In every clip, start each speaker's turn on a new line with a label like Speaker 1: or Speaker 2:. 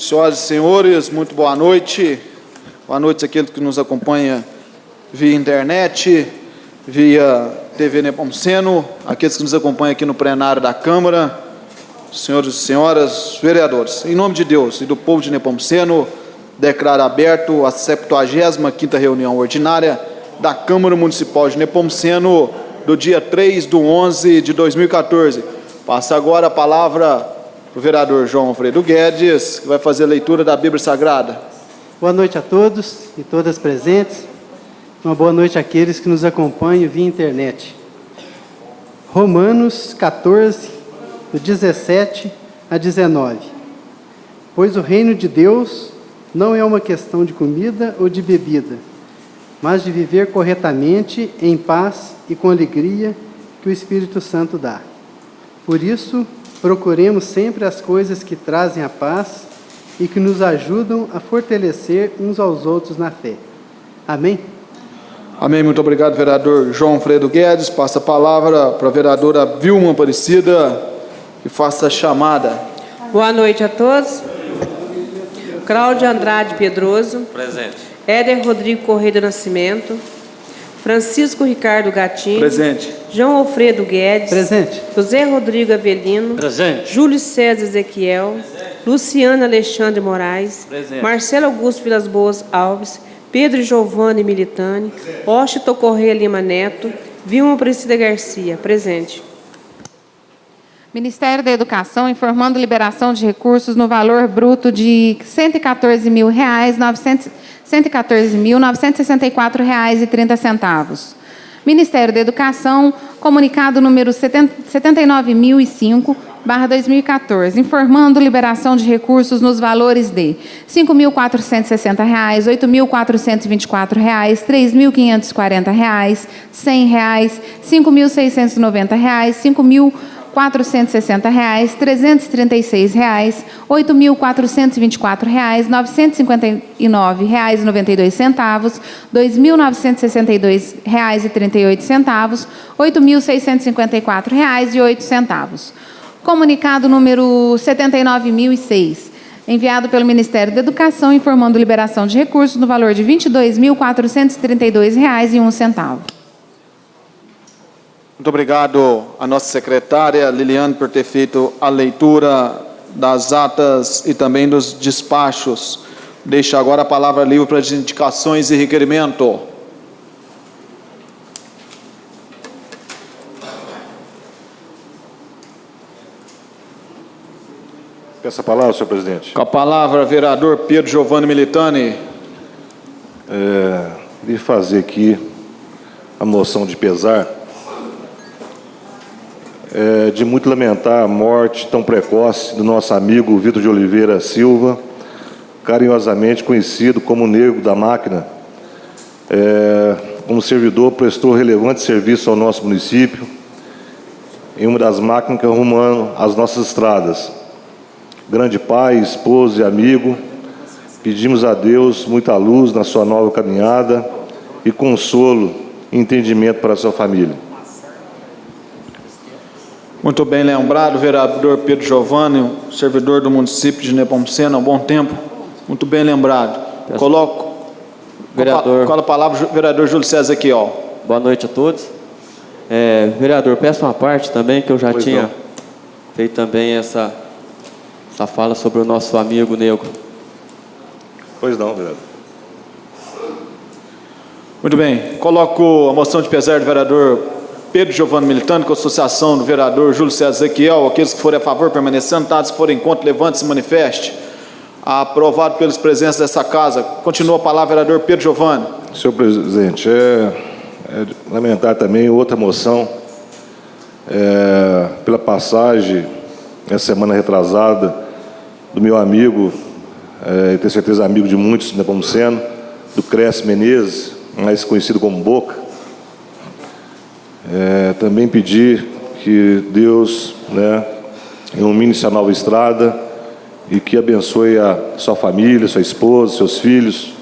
Speaker 1: Senhoras e senhores, muito boa noite. Boa noite àqueles que nos acompanham via internet, via TV Nepomuceno, aqueles que nos acompanham aqui no plenário da Câmara, senhores e senhoras, vereadores. Em nome de Deus e do povo de Nepomuceno, declaro aberto a 75ª reunião ordinária da Câmara Municipal de Nepomuceno do dia 3/11/2014. Passa agora a palavra para o vereador João Alfredo Guedes, que vai fazer a leitura da Bíblia Sagrada.
Speaker 2: Boa noite a todos e todas presentes. Uma boa noite àqueles que nos acompanham via internet. Romanos 14, do 17 a 19. Pois o reino de Deus não é uma questão de comida ou de bebida, mas de viver corretamente, em paz e com alegria que o Espírito Santo dá. Por isso, procuremos sempre as coisas que trazem a paz e que nos ajudam a fortalecer uns aos outros na fé. Amém?
Speaker 1: Amém. Muito obrigado, vereador João Alfredo Guedes. Passa a palavra para a vereadora Vilma Aparecida, que faça a chamada.
Speaker 3: Boa noite a todos. Cláudia Andrade Pedroso.
Speaker 4: Presente.
Speaker 3: Éder Rodrigo Correia do Nascimento. Francisco Ricardo Gatinho.
Speaker 1: Presente.
Speaker 3: João Alfredo Guedes.
Speaker 2: Presente.
Speaker 3: José Rodrigo Avelino.
Speaker 4: Presente.
Speaker 3: Júlio César Ezequiel. Luciana Alexandre Moraes.
Speaker 4: Presente.
Speaker 3: Marcelo Augusto Vilas Boas Alves. Pedro Giovanni Militani. Washington Correia Lima Neto. Vilma Aparecida Garcia. Presente.
Speaker 5: Ministério da Educação informando liberação de recursos no valor bruto de R$ 114.964,30. Ministério da Educação, comunicado número 79.005/2014, informando liberação de recursos nos valores de R$ 5.460, R$ 8.424, R$ 3.540, R$ 100, R$ 5.690, R$ 5.460, R$ 336, R$ 8.424, R$ 959,92, R$ 2.962,38, R$ 8.654,08. Comunicado número 79.006, enviado pelo Ministério da Educação, informando liberação de recursos no valor de R$ 22.432,01.
Speaker 1: Muito obrigado à nossa secretária Liliane por ter feito a leitura das atas e também dos despachos. Deixo agora a palavra livre para as indicações e requerimento.
Speaker 6: Peço a palavra, senhor presidente.
Speaker 1: Com a palavra, vereador Pedro Giovanni Militani.
Speaker 6: Queria fazer aqui a moção de pesar. De muito lamentar a morte tão precoce do nosso amigo Vitor de Oliveira Silva, carinhosamente conhecido como Negro da Máquina. Como servidor, prestou relevante serviço ao nosso município em uma das máquinas que arrumam as nossas estradas. Grande pai, esposo e amigo, pedimos a Deus muita luz na sua nova caminhada e consolo e entendimento para a sua família.
Speaker 1: Muito bem lembrado, vereador Pedro Giovanni, servidor do município de Nepomuceno há um bom tempo. Muito bem lembrado. Coloco
Speaker 4: Vereador.
Speaker 1: com a palavra o vereador Júlio César Ezequiel.
Speaker 4: Boa noite a todos. Vereador, peço uma parte também, que eu já tinha feito também essa fala sobre o nosso amigo Negro.
Speaker 6: Pois não, vereador.
Speaker 1: Muito bem. Coloco a moção de pesar do vereador Pedro Giovanni Militani, com a associação do vereador Júlio César Ezequiel. Aqueles que forem a favor, permaneçam sentados. Se forem contra, levante-se e manifeste. Aprovado pelos presentes dessa casa. Continua a palavra, vereador Pedro Giovanni.
Speaker 6: Senhor presidente, lamentar também outra moção, pela passagem, essa semana retrasada, do meu amigo, tenho certeza amigo de muitos de Nepomuceno, do Cresce Menezes, mais conhecido como Boca. Também pedir que Deus, ilumine essa nova estrada e que abençoe a sua família, sua esposa, seus filhos.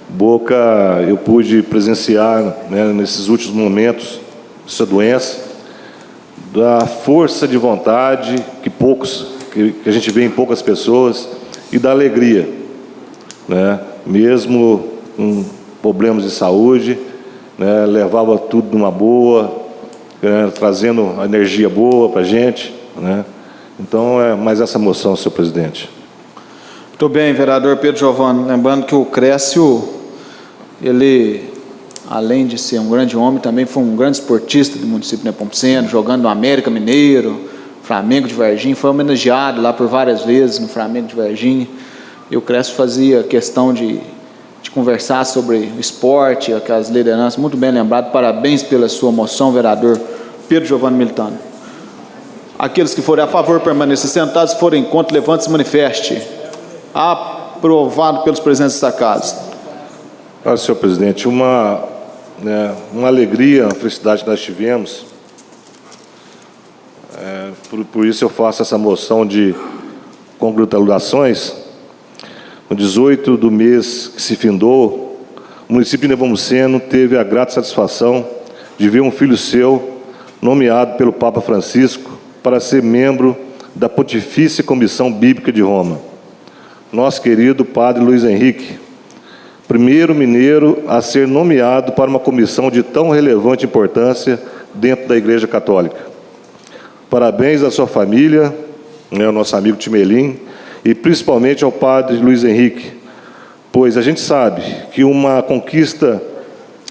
Speaker 6: Boca, eu pude presenciar, nesses últimos momentos, essa doença, da força de vontade que poucos que a gente vê em poucas pessoas, e da alegria, né? Mesmo com problemas de saúde, né? Levava tudo numa boa, né? Trazendo a energia boa para a gente, né? Então, é mais essa moção, senhor presidente.
Speaker 1: Muito bem, vereador Pedro Giovanni. Lembrando que o Crécio, ele, além de ser um grande homem, também foi um grande esportista do município de Nepomuceno, jogando no América Mineiro, Flamengo de Varginha, foi homenageado lá por várias vezes no Flamengo de Varginha. E o Crécio fazia questão de conversar sobre o esporte, aquelas lideranças, muito bem lembrado. Parabéns pela sua moção, vereador Pedro Giovanni Militano. Aqueles que forem a favor, permaneçam sentados, se forem contra, levante-se e manifeste. Aprovado pelos presentes desta casa.
Speaker 6: Senhor presidente, uma alegria, uma felicidade que nós tivemos. Por isso eu faço essa moção de congratulações. No 18 do mês que se findou, o município de Nepomuceno teve a grata satisfação de ver um filho seu nomeado pelo Papa Francisco para ser membro da Pontifícia Comissão Bíblica de Roma. Nosso querido Padre Luiz Henrique, primeiro mineiro a ser nomeado para uma comissão de tão relevante importância dentro da Igreja Católica. Parabéns à sua família, ao nosso amigo Timelim, e principalmente ao Padre Luiz Henrique, pois a gente sabe que uma conquista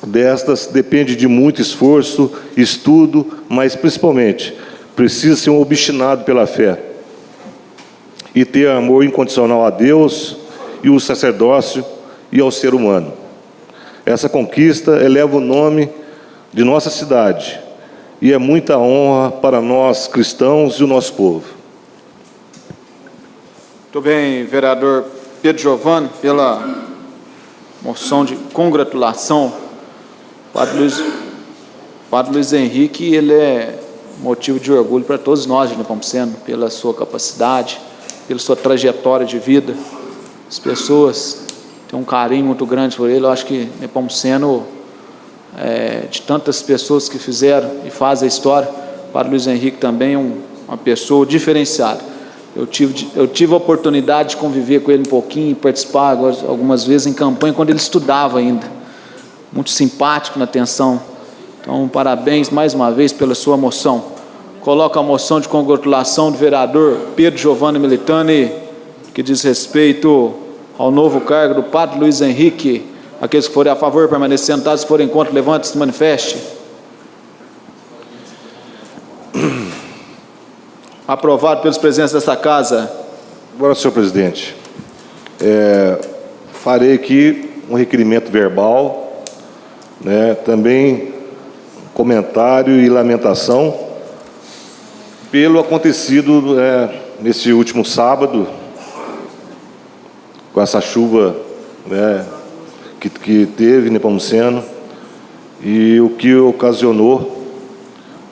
Speaker 6: destas depende de muito esforço, estudo, mas principalmente precisa ser um obstinado pela fé e ter amor incondicional a Deus e o sacerdócio e ao ser humano. Essa conquista eleva o nome de nossa cidade e é muita honra para nós cristãos e o nosso povo.
Speaker 1: Muito bem, vereador Pedro Giovanni, pela moção de congratulação. Padre Luiz Henrique, ele é motivo de orgulho para todos nós de Nepomuceno, pela sua capacidade, pela sua trajetória de vida. As pessoas têm um carinho muito grande por ele. Eu acho que Nepomuceno, de tantas pessoas que fizeram e fazem a história, Padre Luiz Henrique também é uma pessoa diferenciada. Eu tive a oportunidade de conviver com ele um pouquinho e participar algumas vezes em campanha, quando ele estudava ainda. Muito simpático na atenção. Então, parabéns mais uma vez pela sua moção. Coloco a moção de congratulação do vereador Pedro Giovanni Militani, que diz respeito ao novo cargo do Padre Luiz Henrique. Aqueles que forem a favor, permaneçam sentados, se forem contra, levante-se e manifeste. Aprovado pelos presentes desta casa.
Speaker 6: Agora, senhor presidente, farei aqui um requerimento verbal, né, também comentário e lamentação pelo acontecido nesse último sábado, com essa chuva, né, que teve em Nepomuceno, e o que ocasionou,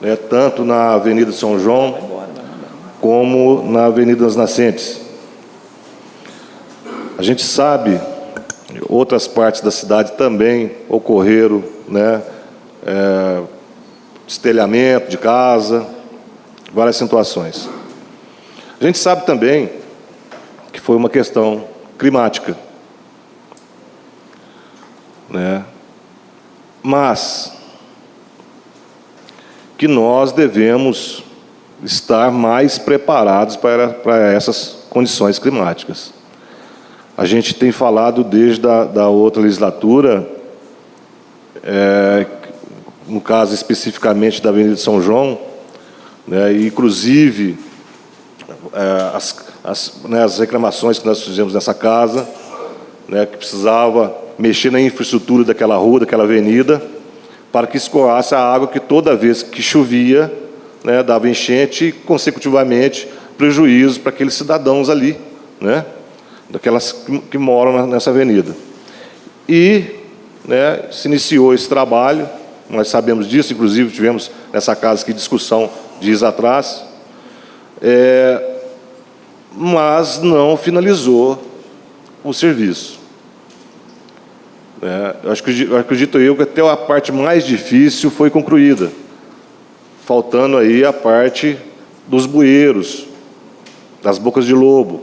Speaker 6: né, tanto na Avenida São João como na Avenida das Nascentes. A gente sabe, outras partes da cidade também ocorreram, né, destelhamento de casa, várias situações. A gente sabe também que foi uma questão climática, né, mas que nós devemos estar mais preparados para essas condições climáticas. A gente tem falado desde da outra legislatura, no caso especificamente da Avenida São João, né, e inclusive as reclamações que nós fizemos nessa casa, né, que precisava mexer na infraestrutura daquela rua, daquela avenida, para que escoasse a água que toda vez que chovia, né, dava enchente e, consecutivamente, prejuízo para aqueles cidadãos ali, né, daquelas que moram nessa avenida. E, né, se iniciou esse trabalho, nós sabemos disso, inclusive tivemos nessa casa aqui discussão dias atrás, mas não finalizou o serviço. Acredito eu que até a parte mais difícil foi concluída, faltando aí a parte dos bueiros, das bocas de lobo,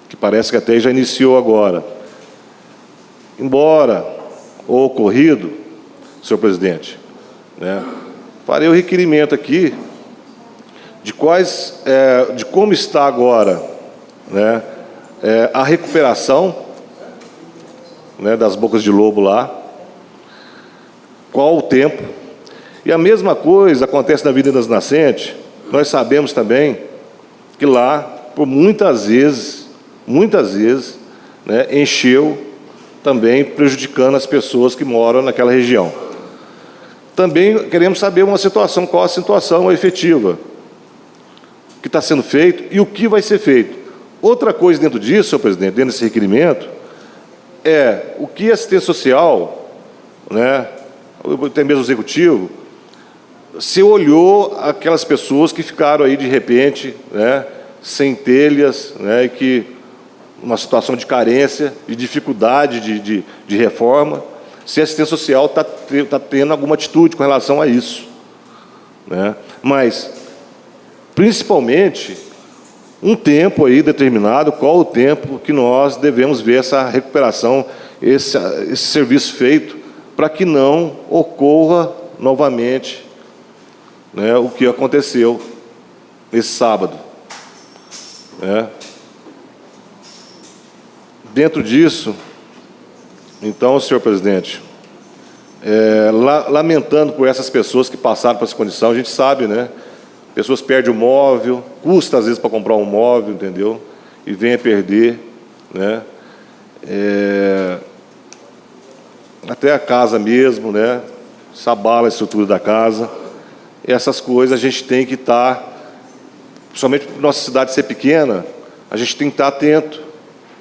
Speaker 6: que parece que até já iniciou agora. Embora o ocorrido, senhor presidente, né, farei o requerimento aqui de como está agora, né, a recuperação, né, das bocas de lobo lá, qual o tempo. E a mesma coisa acontece na Avenida das Nascentes. Nós sabemos também que lá, por muitas vezes, né, encheu também, prejudicando as pessoas que moram naquela região. Também queremos saber qual a situação efetiva que está sendo feito e o que vai ser feito. Outra coisa dentro disso, senhor presidente, dentro desse requerimento, é o que a assistência social, né, até mesmo o executivo, se olhou aquelas pessoas que ficaram aí de repente, né, sem telhas, né, e que uma situação de carência, de dificuldade de reforma, se a assistência social está tendo alguma atitude com relação a isso, né? Mas, principalmente, um tempo aí determinado, qual o tempo que nós devemos ver essa recuperação, esse serviço feito, para que não ocorra novamente, né, o que aconteceu nesse sábado, né? Dentro disso, então, senhor presidente, lamentando por essas pessoas que passaram por essa condição, a gente sabe, né? Pessoas perdem o móvel, custa às vezes para comprar um móvel, entendeu? E vem a perder, né? Até a casa mesmo, né? Se abala a estrutura da casa. E essas coisas a gente tem que estar, principalmente por nossa cidade ser pequena, a gente tem que estar atento,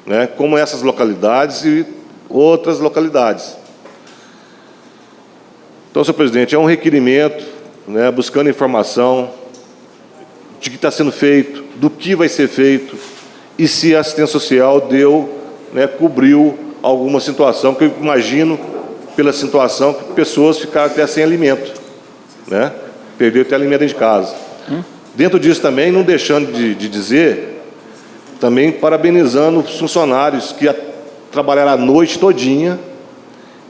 Speaker 6: né? Como essas localidades e outras localidades. Então, senhor presidente, é um requerimento, né, buscando informação de que está sendo feito, do que vai ser feito, e se a assistência social né, cobriu alguma situação, que eu imagino, pela situação, que pessoas ficaram até sem alimento, né? Perdeu até alimento dentro de casa. Dentro disso também, não deixando de dizer, também parabenizando os funcionários que trabalharam a noite todinha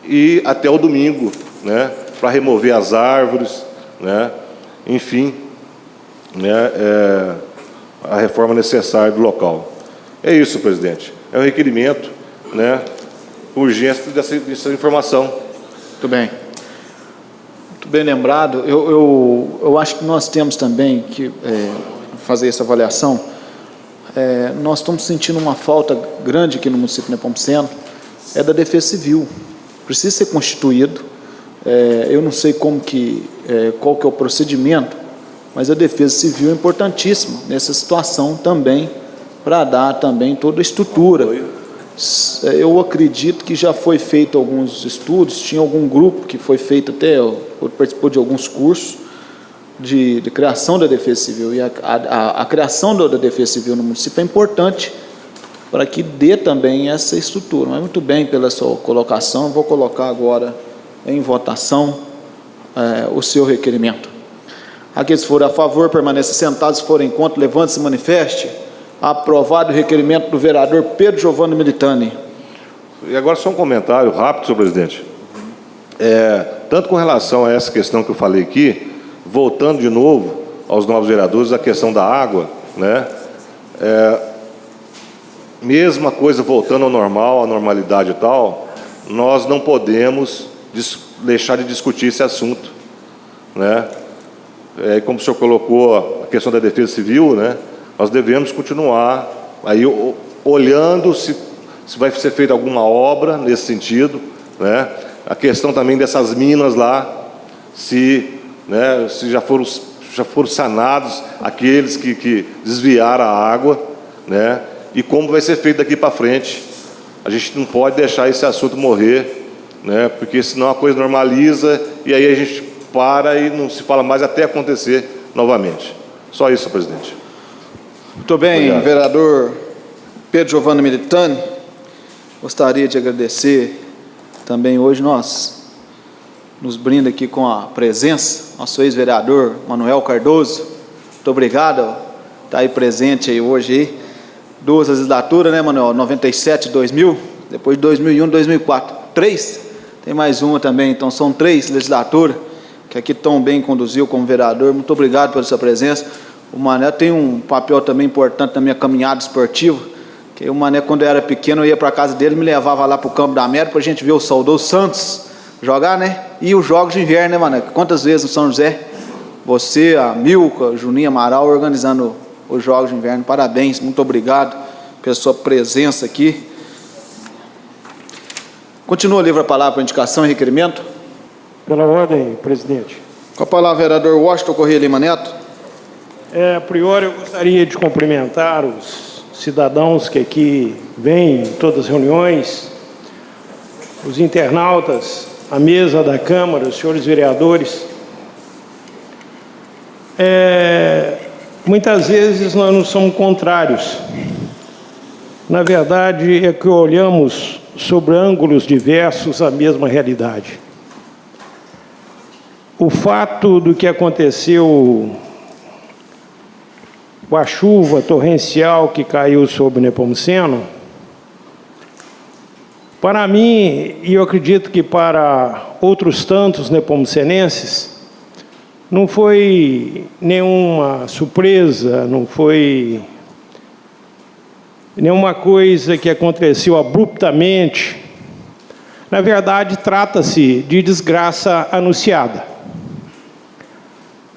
Speaker 6: e até o domingo, né, para remover as árvores, né, enfim, né, a reforma necessária do local. É isso, presidente. É um requerimento, né, urgência dessa informação.
Speaker 1: Muito bem. Muito bem lembrado. Eu acho que nós temos também que fazer essa avaliação. Nós estamos sentindo uma falta grande aqui no município de Nepomuceno, da Defesa Civil. Precisa ser constituído. Eu não sei qual que é o procedimento, mas a Defesa Civil é importantíssima nessa situação também, para dar também toda a estrutura. Eu acredito que já foi feito alguns estudos, tinha algum grupo que foi feito até, participou de alguns cursos de criação da Defesa Civil, e a criação da Defesa Civil no município é importante para que dê também essa estrutura. Mas muito bem pela sua colocação, vou colocar agora em votação o seu requerimento. Aqueles que forem a favor, permaneçam sentados, se forem contra, levante-se e manifeste. Aprovado o requerimento do vereador Pedro Giovanni Militani.
Speaker 6: E agora só um comentário rápido, senhor presidente. Tanto com relação a essa questão que eu falei aqui, voltando de novo aos novos vereadores, a questão da água, né? Mesma coisa voltando ao normal, à normalidade e tal, nós não podemos deixar de discutir esse assunto, né? Como o senhor colocou a questão da Defesa Civil, né? Nós devemos continuar aí olhando se vai ser feita alguma obra nesse sentido, né? A questão também dessas minas lá, né, se já foram sanados aqueles que desviaram a água, né? E como vai ser feito daqui para frente. A gente não pode deixar esse assunto morrer, né? Porque senão a coisa normaliza e aí a gente para e não se fala mais até acontecer novamente. Só isso, presidente.
Speaker 1: Muito bem, obrigado. Vereador Pedro Giovanni Militani, gostaria de agradecer também. Hoje nós nos brinda aqui com a presença, nosso ex-vereador Manuel Cardoso. Muito obrigado. está aí presente aí hoje, aí. 2 legislaturas, né, Manuel? 97, 2000, depois de 2001, 2004. 3? Tem mais uma também, então são 3 legislaturas, que aqui tão bem conduziu como vereador. Muito obrigado pela sua presença. O Mané tem um papel também importante na minha caminhada esportiva, que o Mané, quando eu era pequeno, eu ia para a casa dele, me levava lá para o Campo da América para a gente ver o saudoso Santos jogar, né? E os jogos de inverno, né, Mané? Quantas vezes no São José, você, a Milka, a Juninho Amaral, organizando os jogos de inverno. Parabéns, muito obrigado pela sua presença aqui. Continua a livre a palavra para indicação e requerimento.
Speaker 7: Pela ordem, presidente.
Speaker 1: Com a palavra, vereador Washington Corrêa Lima Neto.
Speaker 7: A priori, eu gostaria de cumprimentar os cidadãos que aqui vêm em todas as reuniões, os internautas, a mesa da Câmara, os senhores vereadores. Muitas vezes nós não somos contrários. Na verdade, é que olhamos sobre ângulos diversos a mesma realidade. O fato do que aconteceu com a chuva torrencial que caiu sobre Nepomuceno, para mim, e eu acredito que para outros tantos nepomucenenses, não foi nenhuma surpresa, não foi nenhuma coisa que aconteceu abruptamente. Na verdade, trata-se de desgraça anunciada.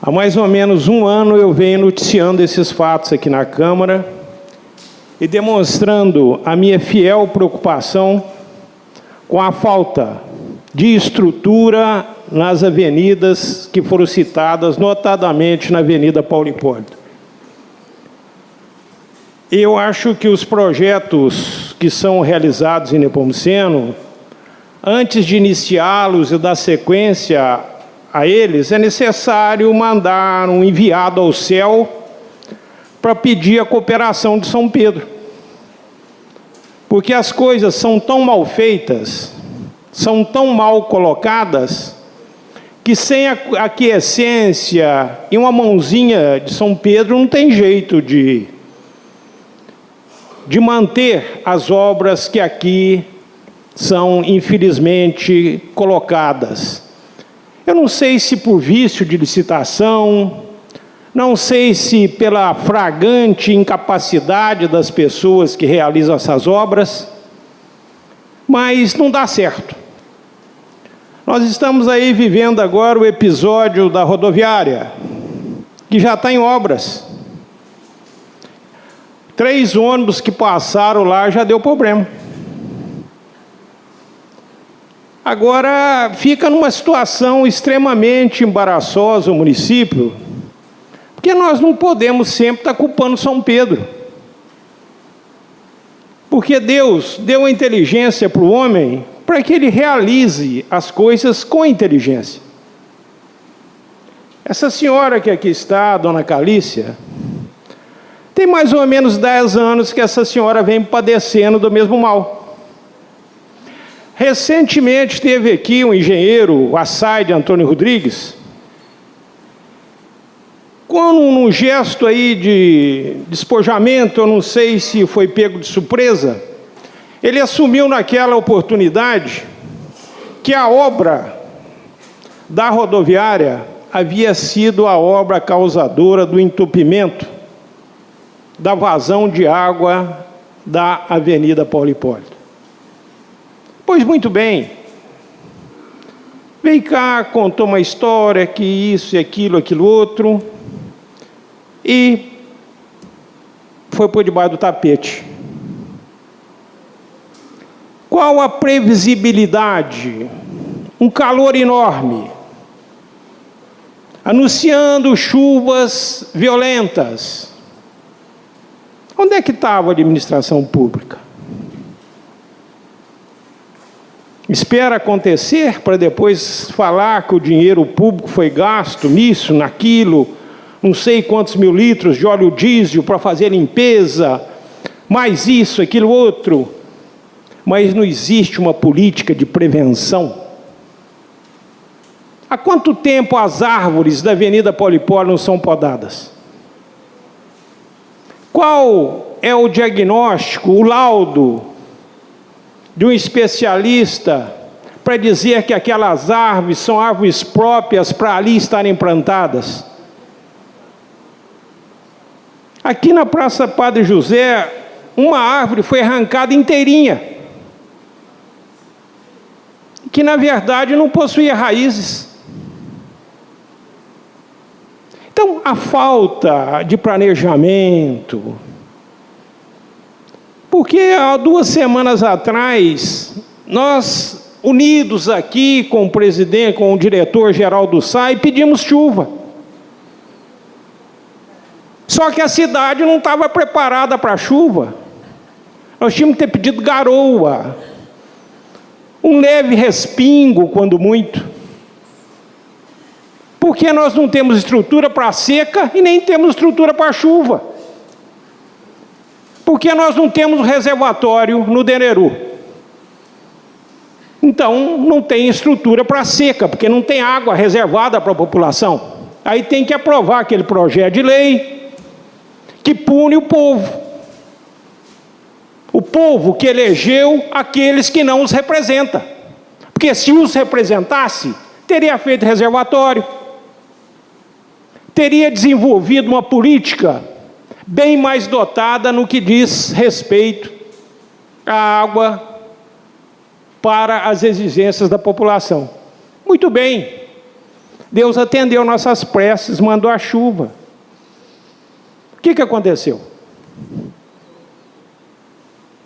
Speaker 7: Há mais ou menos 1 ano eu venho noticiando esses fatos aqui na Câmara e demonstrando a minha fiel preocupação com a falta de estrutura nas avenidas que foram citadas, notadamente na Avenida Paulo Hipólito. Eu acho que os projetos que são realizados em Nepomuceno, antes de iniciá-los e dar sequência a eles, é necessário mandar um enviado ao céu para pedir a cooperação de São Pedro. Porque as coisas são tão mal feitas, são tão mal colocadas, que sem a aquiescência e uma mãozinha de São Pedro não tem jeito de manter as obras que aqui são, infelizmente, colocadas. Eu não sei se por vício de licitação, não sei se pela flagrante incapacidade das pessoas que realizam essas obras, mas não dá certo. Nós estamos aí vivendo agora o episódio da rodoviária, que já está em obras. 3 ônibus que passaram lá já deu problema. Agora fica numa situação extremamente embaraçosa o município, porque nós não podemos sempre estar culpando São Pedro. Porque Deus deu a inteligência para o homem para que ele realize as coisas com inteligência. Essa senhora que aqui está, a dona Calícia, tem mais ou menos 10 anos que essa senhora vem padecendo do mesmo mal. Recentemente teve aqui um engenheiro, o Assaide Antônio Rodrigues, com um gesto aí de despojamento, eu não sei se foi pego de surpresa, ele assumiu naquela oportunidade que a obra da rodoviária havia sido a obra causadora do entupimento da vazão de água da Avenida Paulo Hipólito. Pois muito bem, veio cá, contou uma história, que isso e aquilo, aquilo outro, e foi por debaixo do tapete. Qual a previsibilidade? Um calor enorme, anunciando chuvas violentas. Onde é que estava a administração pública? Espera acontecer para depois falar que o dinheiro público foi gasto nisso, naquilo, não sei quantos mil litros de óleo diesel para fazer limpeza, mais isso, aquilo outro. Mas não existe uma política de prevenção. Há quanto tempo as árvores da Avenida Paulo Hipólito não são podadas? Qual é o diagnóstico, o laudo de um especialista para dizer que aquelas árvores são árvores próprias para ali estarem plantadas? Aqui na Praça Padre José, uma árvore foi arrancada inteirinha, que na verdade não possuía raízes. Então, a falta de planejamento, porque há 2 semanas atrás, nós, unidos aqui com o presidente, com o diretor-geral do SAI, pedimos chuva. Só que a cidade não estava preparada para a chuva. Nós tínhamos que ter pedido garoa, um leve respingo, quando muito. Porque nós não temos estrutura para a seca e nem temos estrutura para a chuva. Porque nós não temos reservatório no Deneru. Então, não tem estrutura para a seca, porque não tem água reservada para a população. Aí tem que aprovar aquele projeto de lei que pune o povo. O povo que elegeu aqueles que não os representam. Porque se os representasse, teria feito reservatório, teria desenvolvido uma política bem mais dotada no que diz respeito à água para as exigências da população. Muito bem, Deus atendeu nossas preces, mandou a chuva. O que aconteceu?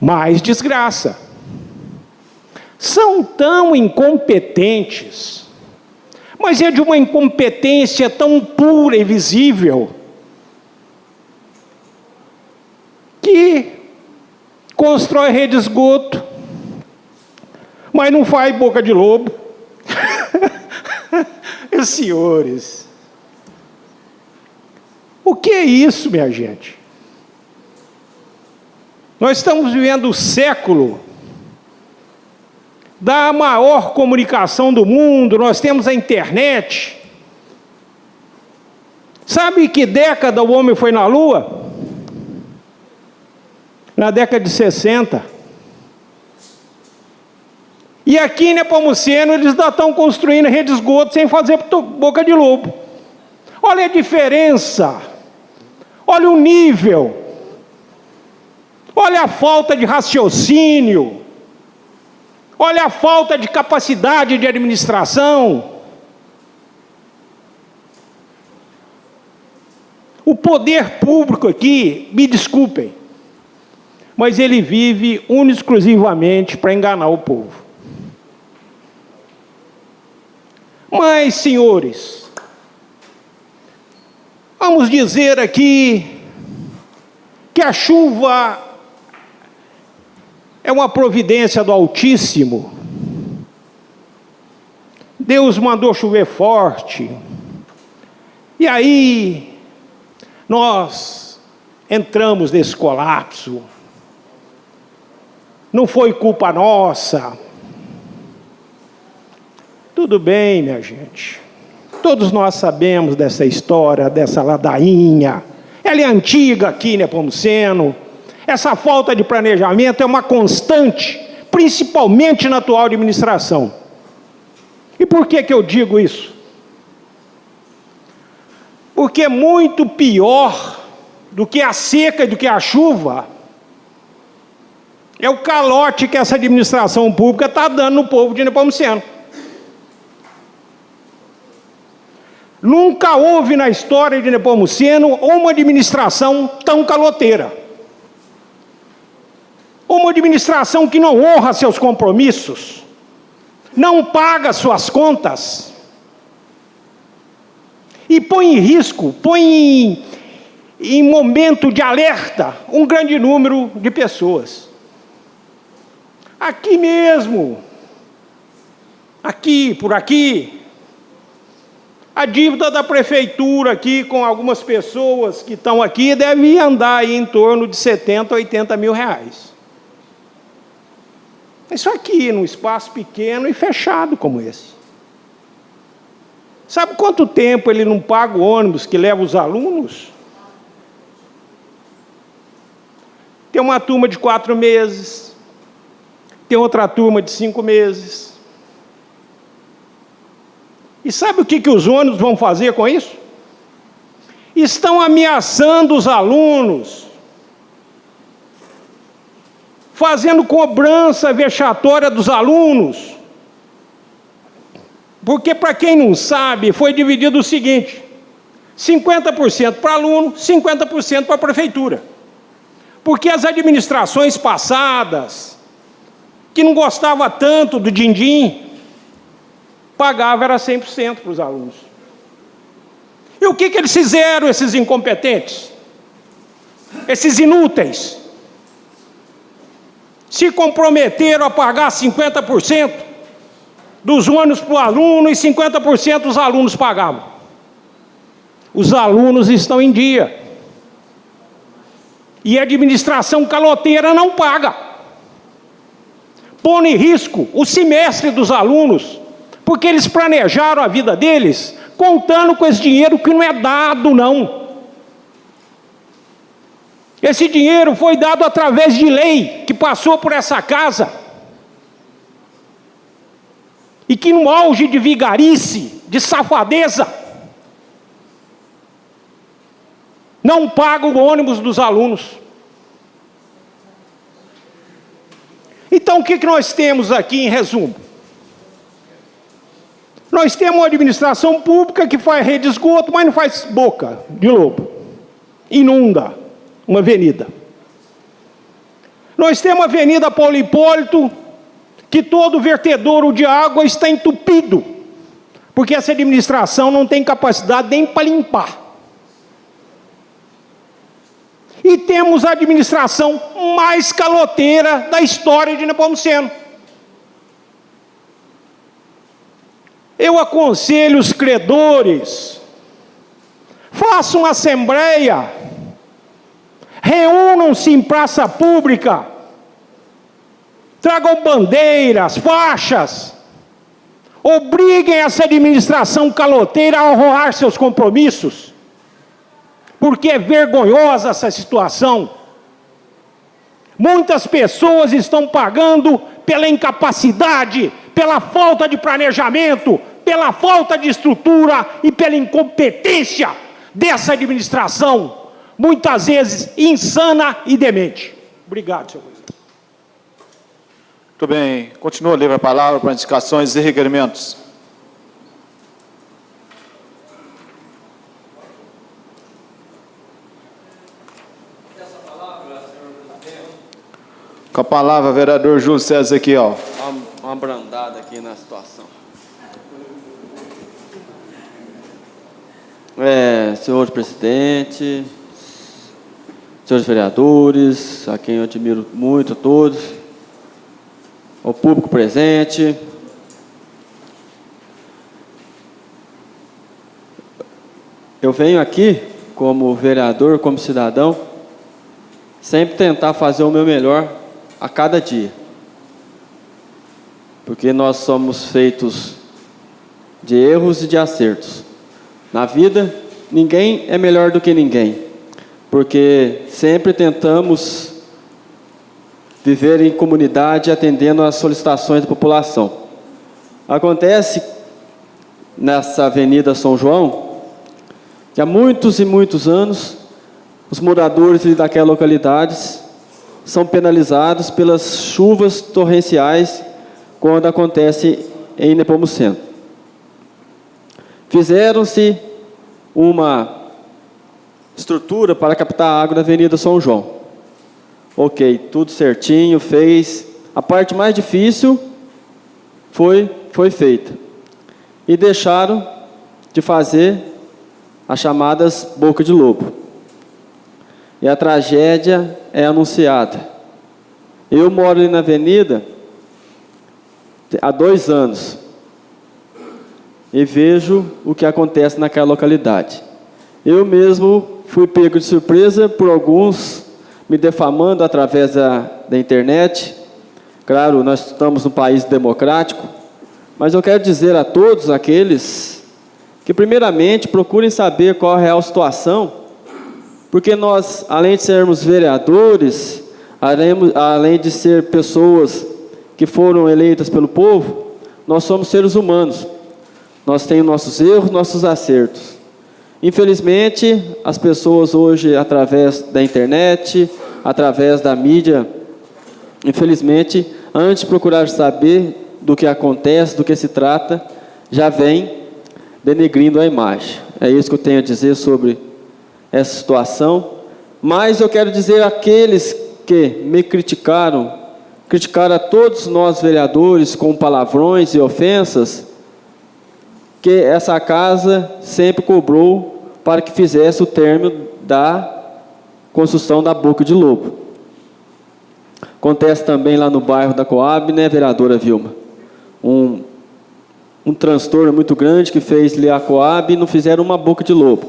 Speaker 7: Mais desgraça. São tão incompetentes, mas é de uma incompetência tão pura e visível, que constrói rede de esgoto, mas não faz boca de lobo. E senhores, o que é isso, minha gente? Nós estamos vivendo o século da maior comunicação do mundo, nós temos a internet. Sabe que década o homem foi na Lua? Na década de 60. E aqui em Nepomuceno eles ainda estão construindo rede de esgoto sem fazer boca de lobo. Olha a diferença, olha o nível, olha a falta de raciocínio, olha a falta de capacidade de administração. O poder público aqui, me desculpem, mas ele vive exclusivamente para enganar o povo. Mas, senhores, vamos dizer aqui que a chuva é uma providência do Altíssimo. Deus mandou chover forte. E aí, nós entramos nesse colapso. Não foi culpa nossa. Tudo bem, minha gente. Todos nós sabemos dessa história, dessa ladainha. Ela é antiga aqui, Nepomuceno. Essa falta de planejamento é uma constante, principalmente na atual administração. E por que eu digo isso? Porque é muito pior do que a seca e do que a chuva é o calote que essa administração pública está dando no povo de Nepomuceno. Nunca houve na história de Nepomuceno uma administração tão caloteira. Uma administração que não honra seus compromissos, não paga suas contas e põe em risco, põe em momento de alerta um grande número de pessoas. Aqui mesmo, por aqui, a dívida da prefeitura aqui com algumas pessoas que estão aqui deve andar aí em torno de 70 a 80 mil reais. Isso aqui, num espaço pequeno e fechado como esse. Sabe quanto tempo ele não paga o ônibus que leva os alunos? Tem uma turma de 4 meses, tem outra turma de 5 meses. E sabe o que os ônibus vão fazer com isso? Estão ameaçando os alunos, fazendo cobrança vexatória dos alunos. Porque, para quem não sabe, foi dividido o seguinte: 50% para aluno, 50% para a prefeitura. Porque as administrações passadas, que não gostavam tanto do din-din, pagavam era 100% para os alunos. E o que eles fizeram, esses incompetentes? Esses inúteis? Se comprometeram a pagar 50% dos ônibus para o aluno e 50% os alunos pagavam. Os alunos estão em dia. E a administração caloteira não paga. Põe em risco o semestre dos alunos, porque eles planejaram a vida deles contando com esse dinheiro que não é dado, não. Esse dinheiro foi dado através de lei que passou por essa casa e que, no auge de vigarice, de safadeza, não paga o ônibus dos alunos. Então, o que nós temos aqui em resumo? Nós temos uma administração pública que faz rede de esgoto, mas não faz boca de lobo. Inunda uma avenida. Nós temos a Avenida Paulo Hipólito, que todo vertedouro de água está entupido, porque essa administração não tem capacidade nem para limpar. E temos a administração mais caloteira da história de Nepomuceno. Eu aconselho os credores, façam assembleia, reúnam-se em praça pública, tragam bandeiras, faixas, obriguem essa administração caloteira a honrar seus compromissos, porque é vergonhosa essa situação. Muitas pessoas estão pagando pela incapacidade, pela falta de planejamento, pela falta de estrutura e pela incompetência dessa administração, muitas vezes insana e demente. Obrigado, senhor presidente.
Speaker 1: Muito bem. Continua a livre a palavra para indicações e requerimentos. Com a palavra, vereador Júlio César Ezequiel.
Speaker 4: Uma abrandada aqui na situação. Senhor presidente, senhores vereadores, a quem eu admiro muito, a todos, ao público presente. Eu venho aqui, como vereador, como cidadão, sempre tentar fazer o meu melhor a cada dia. Porque nós somos feitos de erros e de acertos. Na vida, ninguém é melhor do que ninguém, porque sempre tentamos viver em comunidade atendendo às solicitações da população. Acontece nessa Avenida São João que há muitos e muitos anos os moradores daquela localidade são penalizados pelas chuvas torrenciais quando acontece em Nepomuceno. Fizeram-se uma estrutura para captar a água da Avenida São João. Ok, tudo certinho, fez. A parte mais difícil foi feita. E deixaram de fazer as chamadas boca de lobo. E a tragédia é anunciada. Eu moro ali na avenida há 2 anos. E vejo o que acontece naquela localidade. Eu mesmo fui pego de surpresa por alguns me defamando através da internet. Claro, nós estamos num país democrático, mas eu quero dizer a todos aqueles que, primeiramente, procurem saber qual é a real situação, porque nós, além de sermos vereadores, além de ser pessoas que foram eleitas pelo povo, nós somos seres humanos. Nós temos nossos erros, nossos acertos. Infelizmente, as pessoas hoje, através da internet, através da mídia, infelizmente, antes de procurar saber do que acontece, do que se trata, já vem denegrindo a imagem. É isso que eu tenho a dizer sobre essa situação. Mas eu quero dizer àqueles que me criticaram a todos nós vereadores com palavrões e ofensas, que essa casa sempre cobrou para que fizesse o término da construção da Boca de Lobo. Acontece também lá no bairro da Coab, né, vereadora Vilma? Um transtorno muito grande que fez ali a Coab e não fizeram uma Boca de Lobo.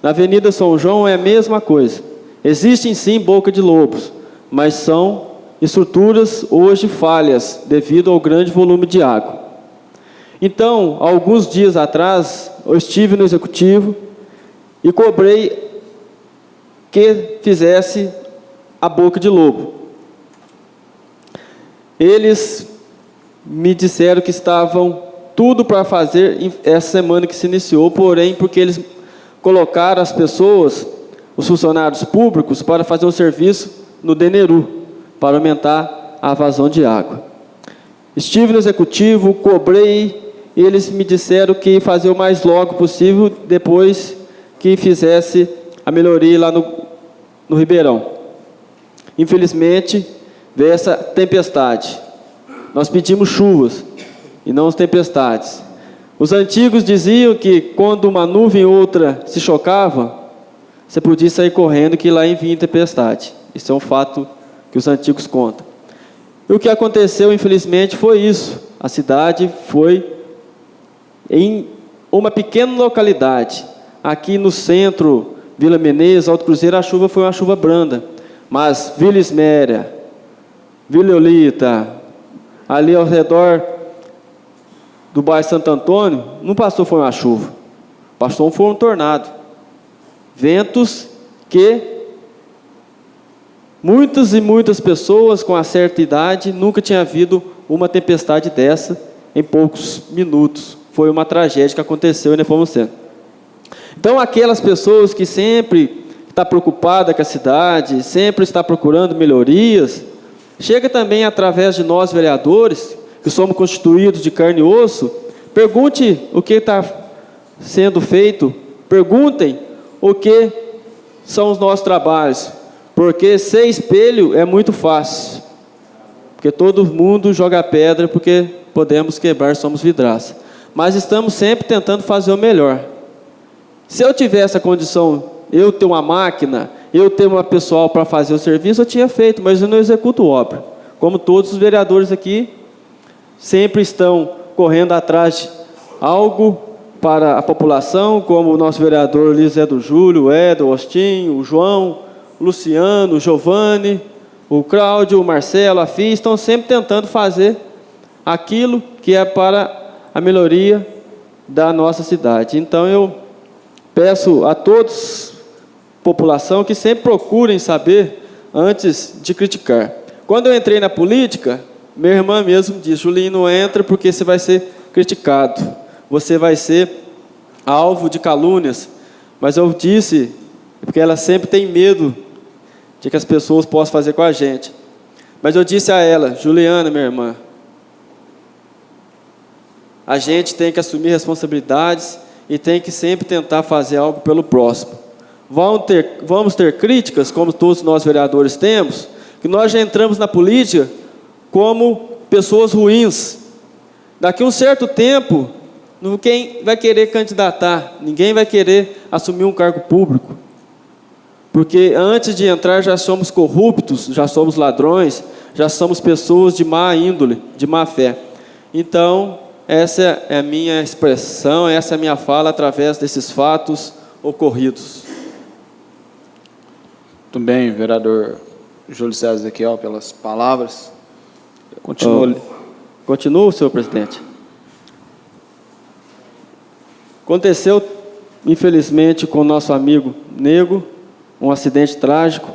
Speaker 4: Na Avenida São João é a mesma coisa. Existem sim Boca de Lobos, mas são estruturas hoje falhas devido ao grande volume de água. Então, alguns dias atrás, eu estive no executivo e cobrei que fizesse a Boca de Lobo. Eles me disseram que estavam tudo para fazer essa semana que se iniciou, porém, porque eles colocaram as pessoas, os funcionários públicos, para fazer um serviço no Deneru, para aumentar a vazão de água. Estive no executivo, cobrei, e eles me disseram que ia fazer o mais logo possível, depois que fizesse a melhoria lá no Ribeirão. Infelizmente, veio essa tempestade. Nós pedimos chuvas, e não as tempestades. Os antigos diziam que quando uma nuvem e outra se chocavam, você podia sair correndo que lá vinha tempestade. Isso é um fato que os antigos contam. E o que aconteceu, infelizmente, foi isso. A cidade foi em uma pequena localidade. Aqui no centro, Vila Menezes, Alto Cruzeiro, a chuva foi uma chuva branda. Mas Vila Isméria, Vila Eulita, ali ao redor do bairro Santo Antônio, não passou foi uma chuva. Passou foi um tornado. Ventos que muitas e muitas pessoas com uma certa idade nunca tinha havido uma tempestade dessa em poucos minutos. Foi uma tragédia que aconteceu em Nepomuceno. Então, aquelas pessoas que sempre estão preocupadas com a cidade, sempre estão procurando melhorias, chega também através de nós, vereadores, que somos constituídos de carne e osso, pergunte o que está sendo feito, perguntem o que são os nossos trabalhos, porque ser espelho é muito fácil, porque todo mundo joga pedra, porque podemos quebrar, somos vidraça, mas estamos sempre tentando fazer o melhor. Se eu tivesse a condição, eu ter uma máquina, eu ter uma pessoal para fazer o serviço, eu tinha feito, mas eu não executo obra, como todos os vereadores aqui sempre estão correndo atrás de algo para a população, como o nosso vereador Lisé do Júlio, o Éder, o Ostinho, o João, o Luciano, o Giovanni, o Cláudio, o Marcelo, a FI, estão sempre tentando fazer aquilo que é para a melhoria da nossa cidade. Então eu peço a todos, população, que sempre procurem saber antes de criticar. Quando eu entrei na política, minha irmã mesmo disse: Julinho, não entra porque você vai ser criticado, você vai ser alvo de calúnias. Mas eu disse, porque ela sempre tem medo de que as pessoas possam fazer com a gente. Mas eu disse a ela: Juliana, minha irmã, a gente tem que assumir responsabilidades e tem que sempre tentar fazer algo pelo próximo. Vamos ter críticas, como todos nós vereadores temos, que nós já entramos na política como pessoas ruins. Daqui a um certo tempo, quem vai querer candidatar? Ninguém vai querer assumir um cargo público. Porque antes de entrar já somos corruptos, já somos ladrões, já somos pessoas de má índole, de má fé. Então, essa é a minha expressão, essa é a minha fala através desses fatos ocorridos.
Speaker 1: Muito bem, vereador Júlio César Ezequiel, pelas palavras.
Speaker 4: Continuo, senhor presidente. Aconteceu, infelizmente, com o nosso amigo Nego, um acidente trágico,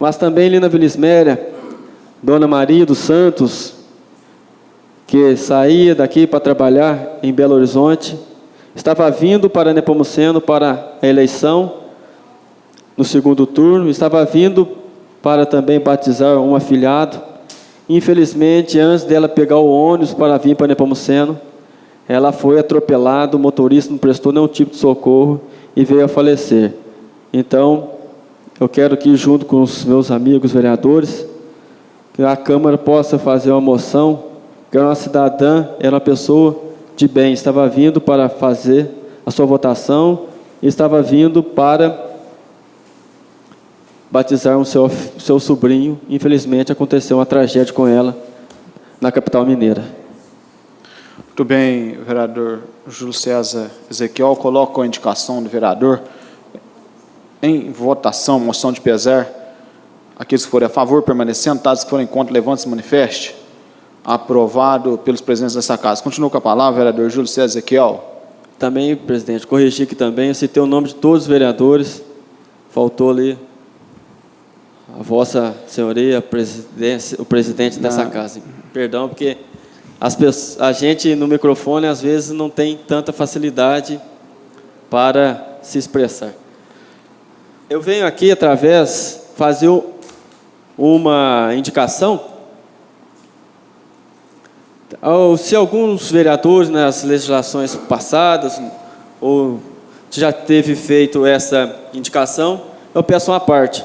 Speaker 4: mas também ali na Vila Isméria, Dona Maria dos Santos, que saía daqui para trabalhar em Belo Horizonte, estava vindo para Nepomuceno para a eleição no segundo turno, estava vindo para também batizar um afilhado. Infelizmente, antes dela pegar o ônibus para vir para Nepomuceno, ela foi atropelada, o motorista não prestou nenhum tipo de socorro e veio a falecer. Então, eu quero que, junto com os meus amigos vereadores, que a Câmara possa fazer uma moção, que era uma cidadã, era uma pessoa de bem, estava vindo para fazer a sua votação, e estava vindo para batizar o seu sobrinho. Infelizmente, aconteceu uma tragédia com ela na capital mineira.
Speaker 1: Muito bem, vereador Júlio César Ezequiel. Coloco a indicação do vereador em votação, moção de pesar. Aqueles que forem a favor, permanecendo, sentados, que forem contra, levante-se e manifeste. Aprovado pelos presidentes dessa casa. Continua com a palavra, vereador Júlio César Ezequiel.
Speaker 4: Também, presidente, corrigi aqui também, eu citei o nome de todos os vereadores, faltou ali a vossa senhoria, o presidente dessa casa. Perdão, porque a gente no microfone, às vezes, não tem tanta facilidade para se expressar. Eu venho aqui, através, fazer uma indicação. Se alguns vereadores, nas legislações passadas, ou já teve feito essa indicação, eu peço uma parte.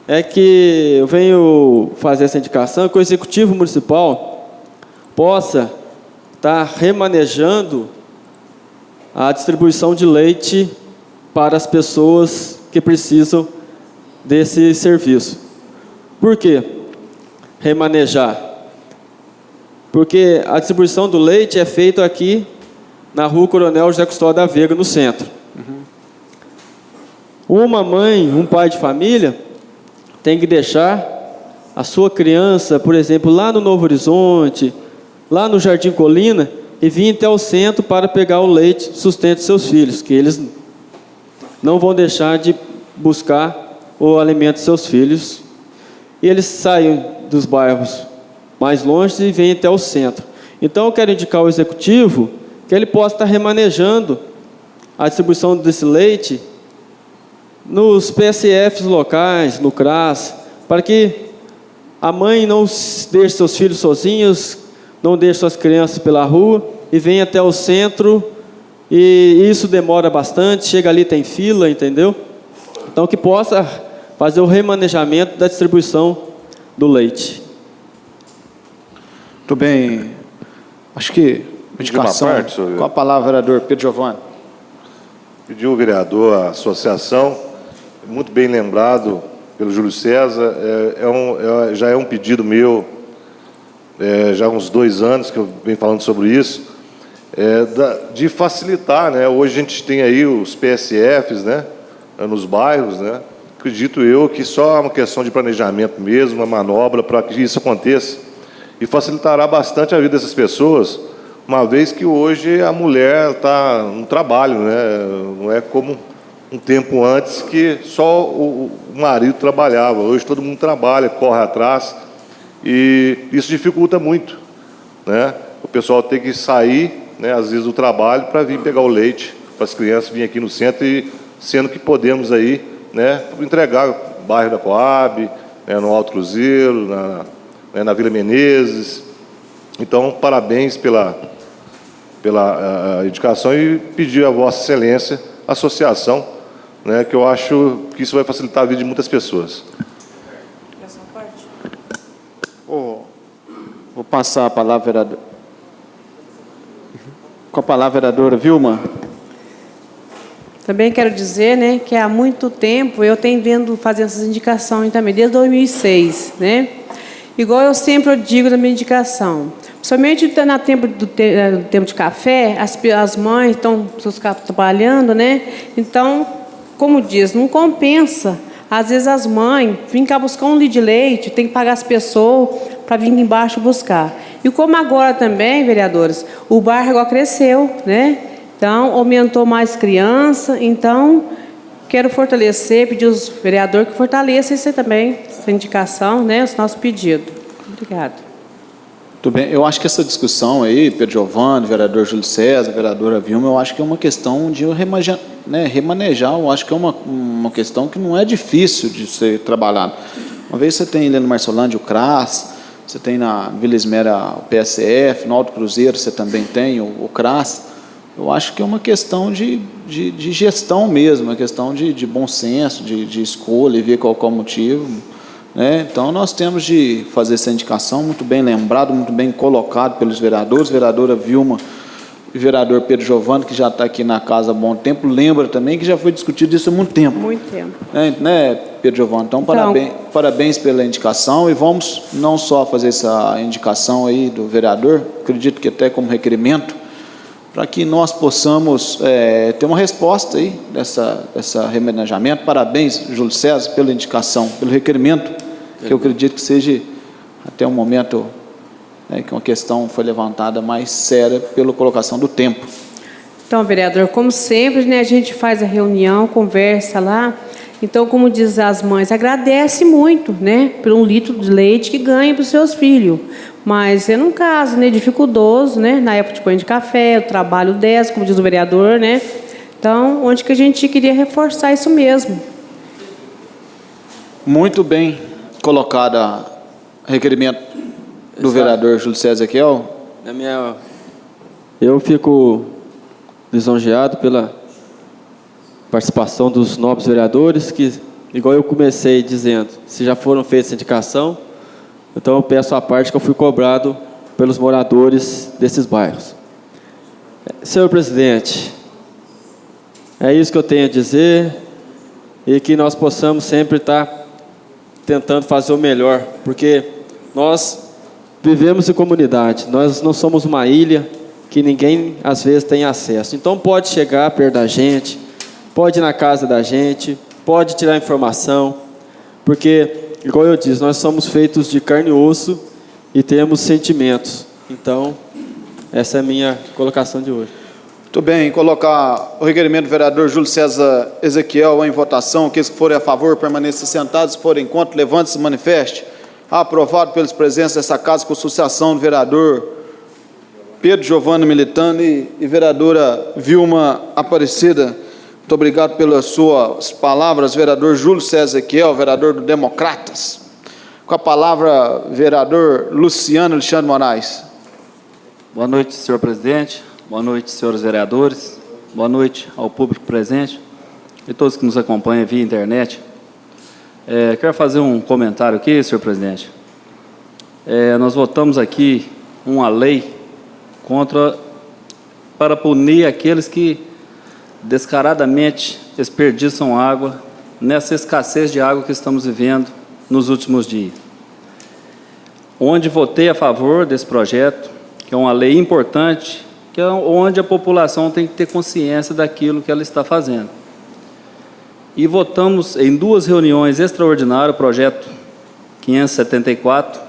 Speaker 4: É que eu venho fazer essa indicação que o Executivo Municipal possa estar remanejando a distribuição de leite para as pessoas que precisam desse serviço. Por quê? Remanejar. Porque a distribuição do leite é feita aqui na Rua Coronel José Custódio da Veiga, no centro. Uma mãe, um pai de família, tem que deixar a sua criança, por exemplo, lá no Novo Horizonte, lá no Jardim Colina, e vir até o centro para pegar o leite sustento de seus filhos, que eles não vão deixar de buscar o alimento de seus filhos. E eles saem dos bairros mais longe e vêm até o centro. Então, eu quero indicar ao Executivo que ele possa estar remanejando a distribuição desse leite nos PSFs locais, no CRAS, para que a mãe não deixe seus filhos sozinhos, não deixe suas crianças pela rua e venha até o centro, e isso demora bastante, chega ali, tem fila, entendeu? Então, que possa fazer o remanejamento da distribuição do leite.
Speaker 1: Muito bem. Acho que indicação. Com a palavra, vereador Pedro Giovanni.
Speaker 6: Pediu o vereador a associação, muito bem lembrado pelo Júlio César, já é um pedido meu, já há uns 2 anos que eu venho falando sobre isso, de facilitar, né? Hoje a gente tem aí os PSFs, né, nos bairros, né? Acredito eu que só é uma questão de planejamento mesmo, uma manobra para que isso aconteça, e facilitará bastante a vida dessas pessoas, uma vez que hoje a mulher está no trabalho, né? Não é como um tempo antes que só o marido trabalhava. Hoje todo mundo trabalha, corre atrás, e isso dificulta muito, né? O pessoal tem que sair, né, às vezes do trabalho para vir pegar o leite para as crianças virem aqui no centro, e sendo que podemos aí, né, entregar no bairro da Coab, né, no Alto Cruzeiro, na Vila Menezes. Então, parabéns pela indicação, e pedir a Vossa Excelência a associação, né, que eu acho que isso vai facilitar a vida de muitas pessoas.
Speaker 1: Vou passar a palavra, vereador. Com a palavra, vereadora Vilma.
Speaker 3: Também quero dizer, né, que há muito tempo eu tenho vindo fazer essas indicações também, desde 2006, né? Igual eu sempre digo na minha indicação, somente no tempo tempo de café, as mães estão trabalhando, né? Então, como diz, não compensa. Às vezes as mães vêm cá buscar 1 litro de leite, tem que pagar as pessoas para vir embaixo buscar. E como agora também, vereadores, o bairro agora cresceu, né? Então, aumentou mais criança. Então, quero fortalecer, pedir aos vereadores que fortaleçam isso também, essa indicação, né? Esse nosso pedido. Obrigado.
Speaker 1: Muito bem. Eu acho que essa discussão aí, Pedro Giovanni, vereador Júlio César, vereadora Vilma, eu acho que é uma questão de remanejar. Eu acho que é uma questão que não é difícil de ser trabalhada. Uma vez você tem ali no Marcelândia o CRAS, você tem na Vila Esmera o PSF, no Alto Cruzeiro você também tem o CRAS. Eu acho que é uma questão de gestão mesmo, uma questão de bom senso, de escolha e ver qual é o motivo. Né? Então, nós temos de fazer essa indicação, muito bem lembrado, muito bem colocado pelos vereadores, vereadora Vilma e vereador Pedro Giovanni, que já está aqui na casa há bom tempo, lembra também que já foi discutido isso há muito tempo.
Speaker 3: Muito tempo.
Speaker 1: Né, Pedro Giovanni? Então, parabéns pela indicação, e vamos não só fazer essa indicação aí do vereador, acredito que até como requerimento, para que nós possamos ter uma resposta aí dessa remanejamento. Parabéns, Júlio César, pela indicação, pelo requerimento, que eu acredito que seja até um momento que uma questão foi levantada mais séria pela colocação do tempo.
Speaker 3: Então, vereador, como sempre, né, a gente faz a reunião, conversa lá. Então, como diz as mães, agradece muito, né, por 1 litro de leite que ganha para os seus filhos. Mas é num caso, né, dificultoso, né, na época de pão de café, o trabalho 10, como diz o vereador, né. Então, onde que a gente queria reforçar isso mesmo.
Speaker 1: Muito bem colocado requerimento do vereador Júlio César Ezequiel.
Speaker 4: Eu fico lisonjeado pela participação dos nobres vereadores, que, igual eu comecei dizendo, se já foram feitas essa indicação, então eu peço a parte que eu fui cobrado pelos moradores desses bairros. Senhor presidente, é isso que eu tenho a dizer, e que nós possamos sempre estar tentando fazer o melhor, porque nós vivemos em comunidade, nós não somos uma ilha que ninguém às vezes tem acesso. Então pode chegar perto da gente, pode ir na casa da gente, pode tirar informação, porque, igual eu disse, nós somos feitos de carne e osso e temos sentimentos. Então, essa é a minha colocação de hoje.
Speaker 1: Muito bem, colocar o requerimento do vereador Júlio César Ezequiel em votação. Aqueles que forem a favor, permaneçam sentados. Se forem contra, levante-se e manifeste. Aprovado pelos presentes dessa casa, com associação do vereador Pedro Giovanni Militani e vereadora Vilma Aparecida. Muito obrigado pelas suas palavras, vereador Júlio César Ezequiel, vereador do Democratas. Com a palavra, vereador Luciano Alexandre Moraes.
Speaker 8: Boa noite, senhor presidente. Boa noite, senhores vereadores. Boa noite ao público presente e todos que nos acompanham via internet. Quero fazer um comentário aqui, senhor presidente. Nós votamos aqui uma lei para punir aqueles que descaradamente desperdiçam água nessa escassez de água que estamos vivendo nos últimos dias. Onde votei a favor desse projeto, que é uma lei importante, que é onde a população tem que ter consciência daquilo que ela está fazendo. E votamos em 2 reuniões extraordinárias o projeto 574,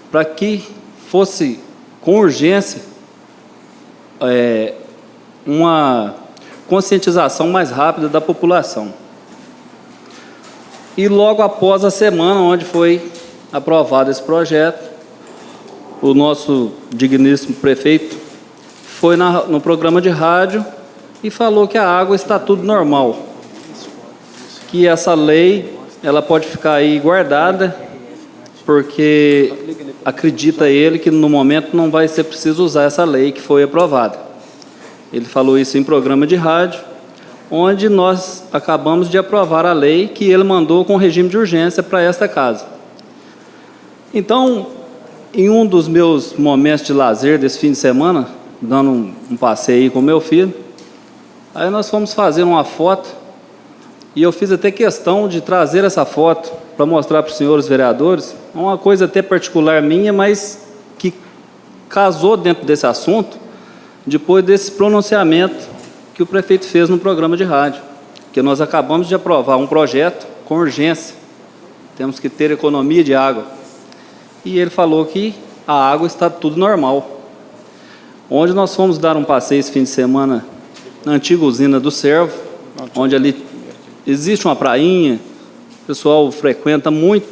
Speaker 8: para que fosse com urgência uma conscientização mais rápida da população. E logo após a semana onde foi aprovado esse projeto, o nosso digníssimo prefeito foi no programa de rádio e falou que a água está tudo normal, que essa lei ela pode ficar aí guardada, porque acredita ele que no momento não vai ser preciso usar essa lei que foi aprovada. Ele falou isso em programa de rádio, onde nós acabamos de aprovar a lei que ele mandou com regime de urgência para esta casa. Então, em um dos meus momentos de lazer desse fim de semana, dando um passeio com meu filho, aí nós fomos fazer uma foto, e eu fiz até questão de trazer essa foto para mostrar para os senhores vereadores, uma coisa até particular minha, mas que casou dentro desse assunto, depois desse pronunciamento que o prefeito fez no programa de rádio, que nós acabamos de aprovar um projeto com urgência, temos que ter economia de água, e ele falou que a água está tudo normal. Onde nós fomos dar um passeio esse fim de semana na antiga usina do Servo, onde ali existe uma prainha, o pessoal frequenta muito,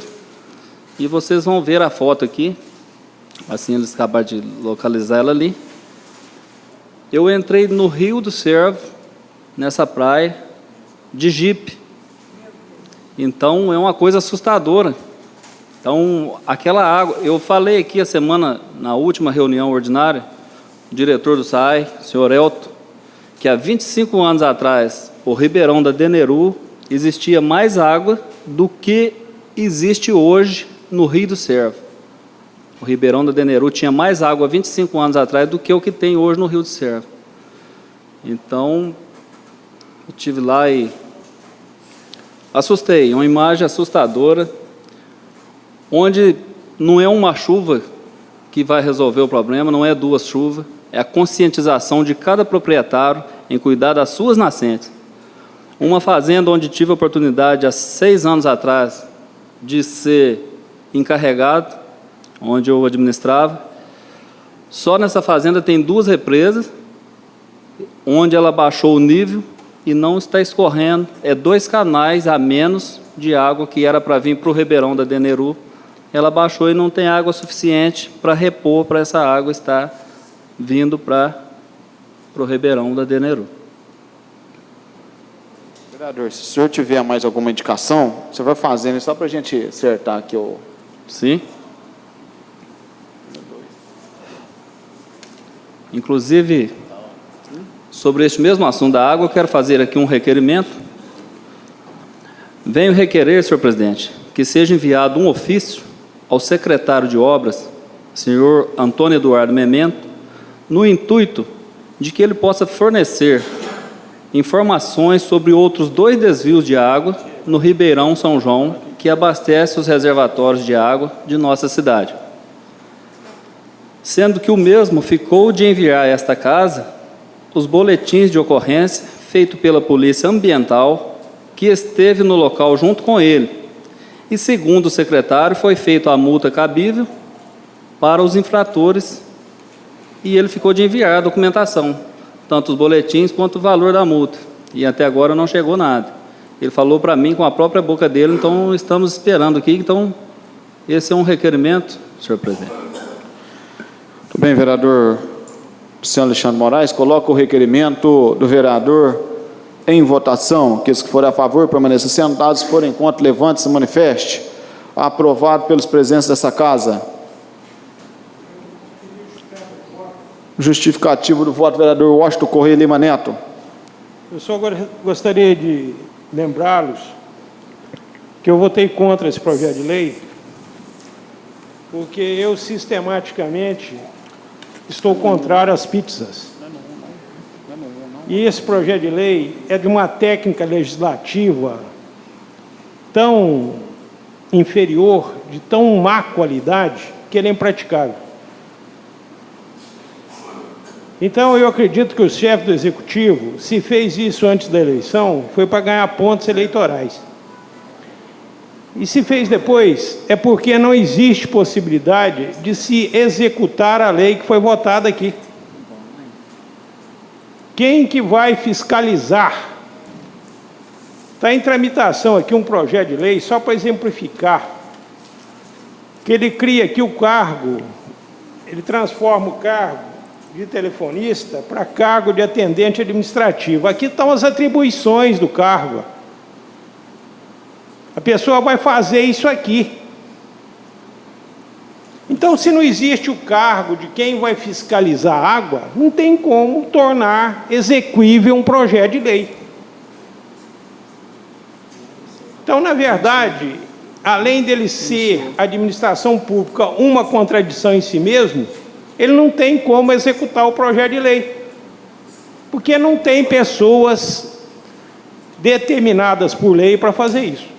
Speaker 8: E vocês vão ver a foto aqui, assim eles acabaram de localizar ela ali. Eu entrei no Rio do Servo, nessa praia, de jipe. Então, é uma coisa assustadora. Então, aquela água... Eu falei aqui a semana, na última reunião ordinária, o diretor do SAI, o senhor Elton, que há 25 anos atrás, o Ribeirão da Deneru, existia mais água do que existe hoje no Rio do Servo. O Ribeirão da Deneru tinha mais água há 25 anos atrás do que o que tem hoje no Rio do Servo. Então, eu estive lá e assustei, uma imagem assustadora, onde não é uma chuva que vai resolver o problema, não é duas chuvas, é a conscientização de cada proprietário em cuidar das suas nascentes. Uma fazenda onde tive a oportunidade, há 6 anos atrás, de ser encarregado, onde eu administrava, só nessa fazenda tem 2 represas, onde ela baixou o nível e não está escorrendo, é 2 canais a menos de água que era para vir para o Ribeirão da Deneru, ela baixou e não tem água suficiente para repor, para essa água estar vindo para o Ribeirão da Deneru.
Speaker 1: Vereador, se o senhor tiver mais alguma indicação, você vai fazendo só para a gente acertar aqui o...
Speaker 8: Sim. Inclusive, sobre este mesmo assunto da água, eu quero fazer aqui um requerimento. Venho requerer, senhor presidente, que seja enviado um ofício ao secretário de obras, senhor Antônio Eduardo Memento, no intuito de que ele possa fornecer informações sobre outros 2 desvios de água no Ribeirão São João, que abastece os reservatórios de água de nossa cidade. Sendo que o mesmo ficou de enviar a esta casa os boletins de ocorrência feito pela Polícia Ambiental, que esteve no local junto com ele. E, segundo o secretário, foi feita a multa cabível para os infratores e ele ficou de enviar a documentação, tanto os boletins quanto o valor da multa. E até agora não chegou nada. Ele falou para mim com a própria boca dele, então estamos esperando aqui. Então, esse é um requerimento, senhor presidente.
Speaker 1: Muito bem, vereador senhor Alexandre Moraes, coloca o requerimento do vereador em votação. Aqueles que forem a favor, permaneçam sentados. Se forem contra, levante-se e manifeste. Aprovado pelos presentes dessa casa. Justificativo do voto, vereador Washington Correia Lima Neto.
Speaker 7: Eu só gostaria de lembrá-los que eu votei contra esse projeto de lei porque eu sistematicamente estou contrário às pizzas. E esse projeto de lei é de uma técnica legislativa tão inferior, de tão má qualidade, que ele é impraticável. Então, eu acredito que o chefe do Executivo, se fez isso antes da eleição, foi para ganhar pontos eleitorais. E se fez depois, é porque não existe possibilidade de se executar a lei que foi votada aqui. Quem que vai fiscalizar? Está em tramitação aqui um projeto de lei, só para exemplificar, que ele cria aqui o cargo, ele transforma o cargo de telefonista para cargo de atendente administrativo. Aqui estão as atribuições do cargo. A pessoa vai fazer isso aqui. Então, se não existe o cargo de quem vai fiscalizar a água, não tem como tornar exequível um projeto de lei. Então, na verdade, além dele ser administração pública uma contradição em si mesmo, ele não tem como executar o projeto de lei, porque não tem pessoas determinadas por lei para fazer isso.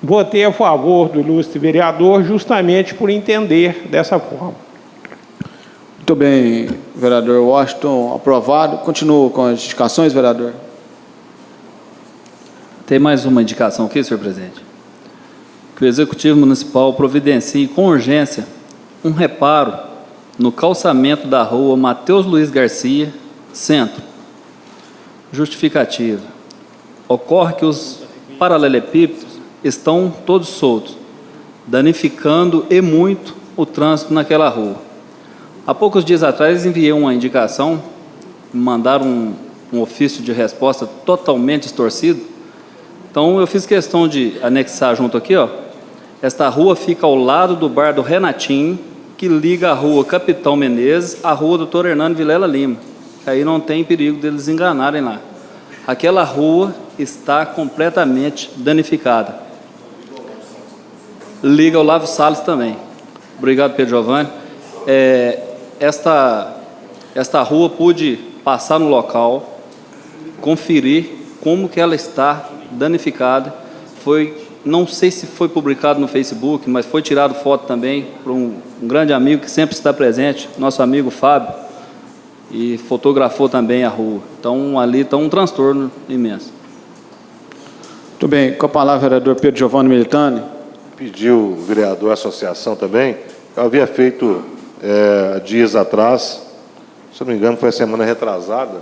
Speaker 7: Votei a favor do ilustre vereador justamente por entender dessa forma.
Speaker 1: Muito bem, vereador Washington, aprovado. Continuo com as indicações, vereador.
Speaker 8: Tem mais uma indicação aqui, senhor presidente. Que o Executivo Municipal providencie com urgência um reparo no calçamento da rua Mateus Luiz Garcia, centro. Justificativa. Ocorre que os paralelepípedos estão todos soltos, danificando e muito o trânsito naquela rua. Há poucos dias atrás enviei uma indicação, me mandaram um ofício de resposta totalmente distorcido. Então eu fiz questão de anexar junto aqui, ó. Esta rua fica ao lado do bar do Renatinho, que liga a rua Capitão Menezes à rua Dr. Hernando Vilela Lima. Aí não tem perigo deles enganarem lá. Aquela rua está completamente danificada. Liga ao Lavo Salles também. Obrigado, Pedro Giovanni. Esta rua pude passar no local, conferir como que ela está danificada. Não sei se foi publicado no Facebook, mas foi tirado foto também por um grande amigo que sempre está presente, nosso amigo Fábio, e fotografou também a rua. Então, ali está um transtorno imenso.
Speaker 1: Muito bem. Com a palavra, vereador Pedro Giovanni Militani.
Speaker 6: Pediu o vereador à associação também. Eu havia feito dias atrás, se não me engano, foi a semana retrasada,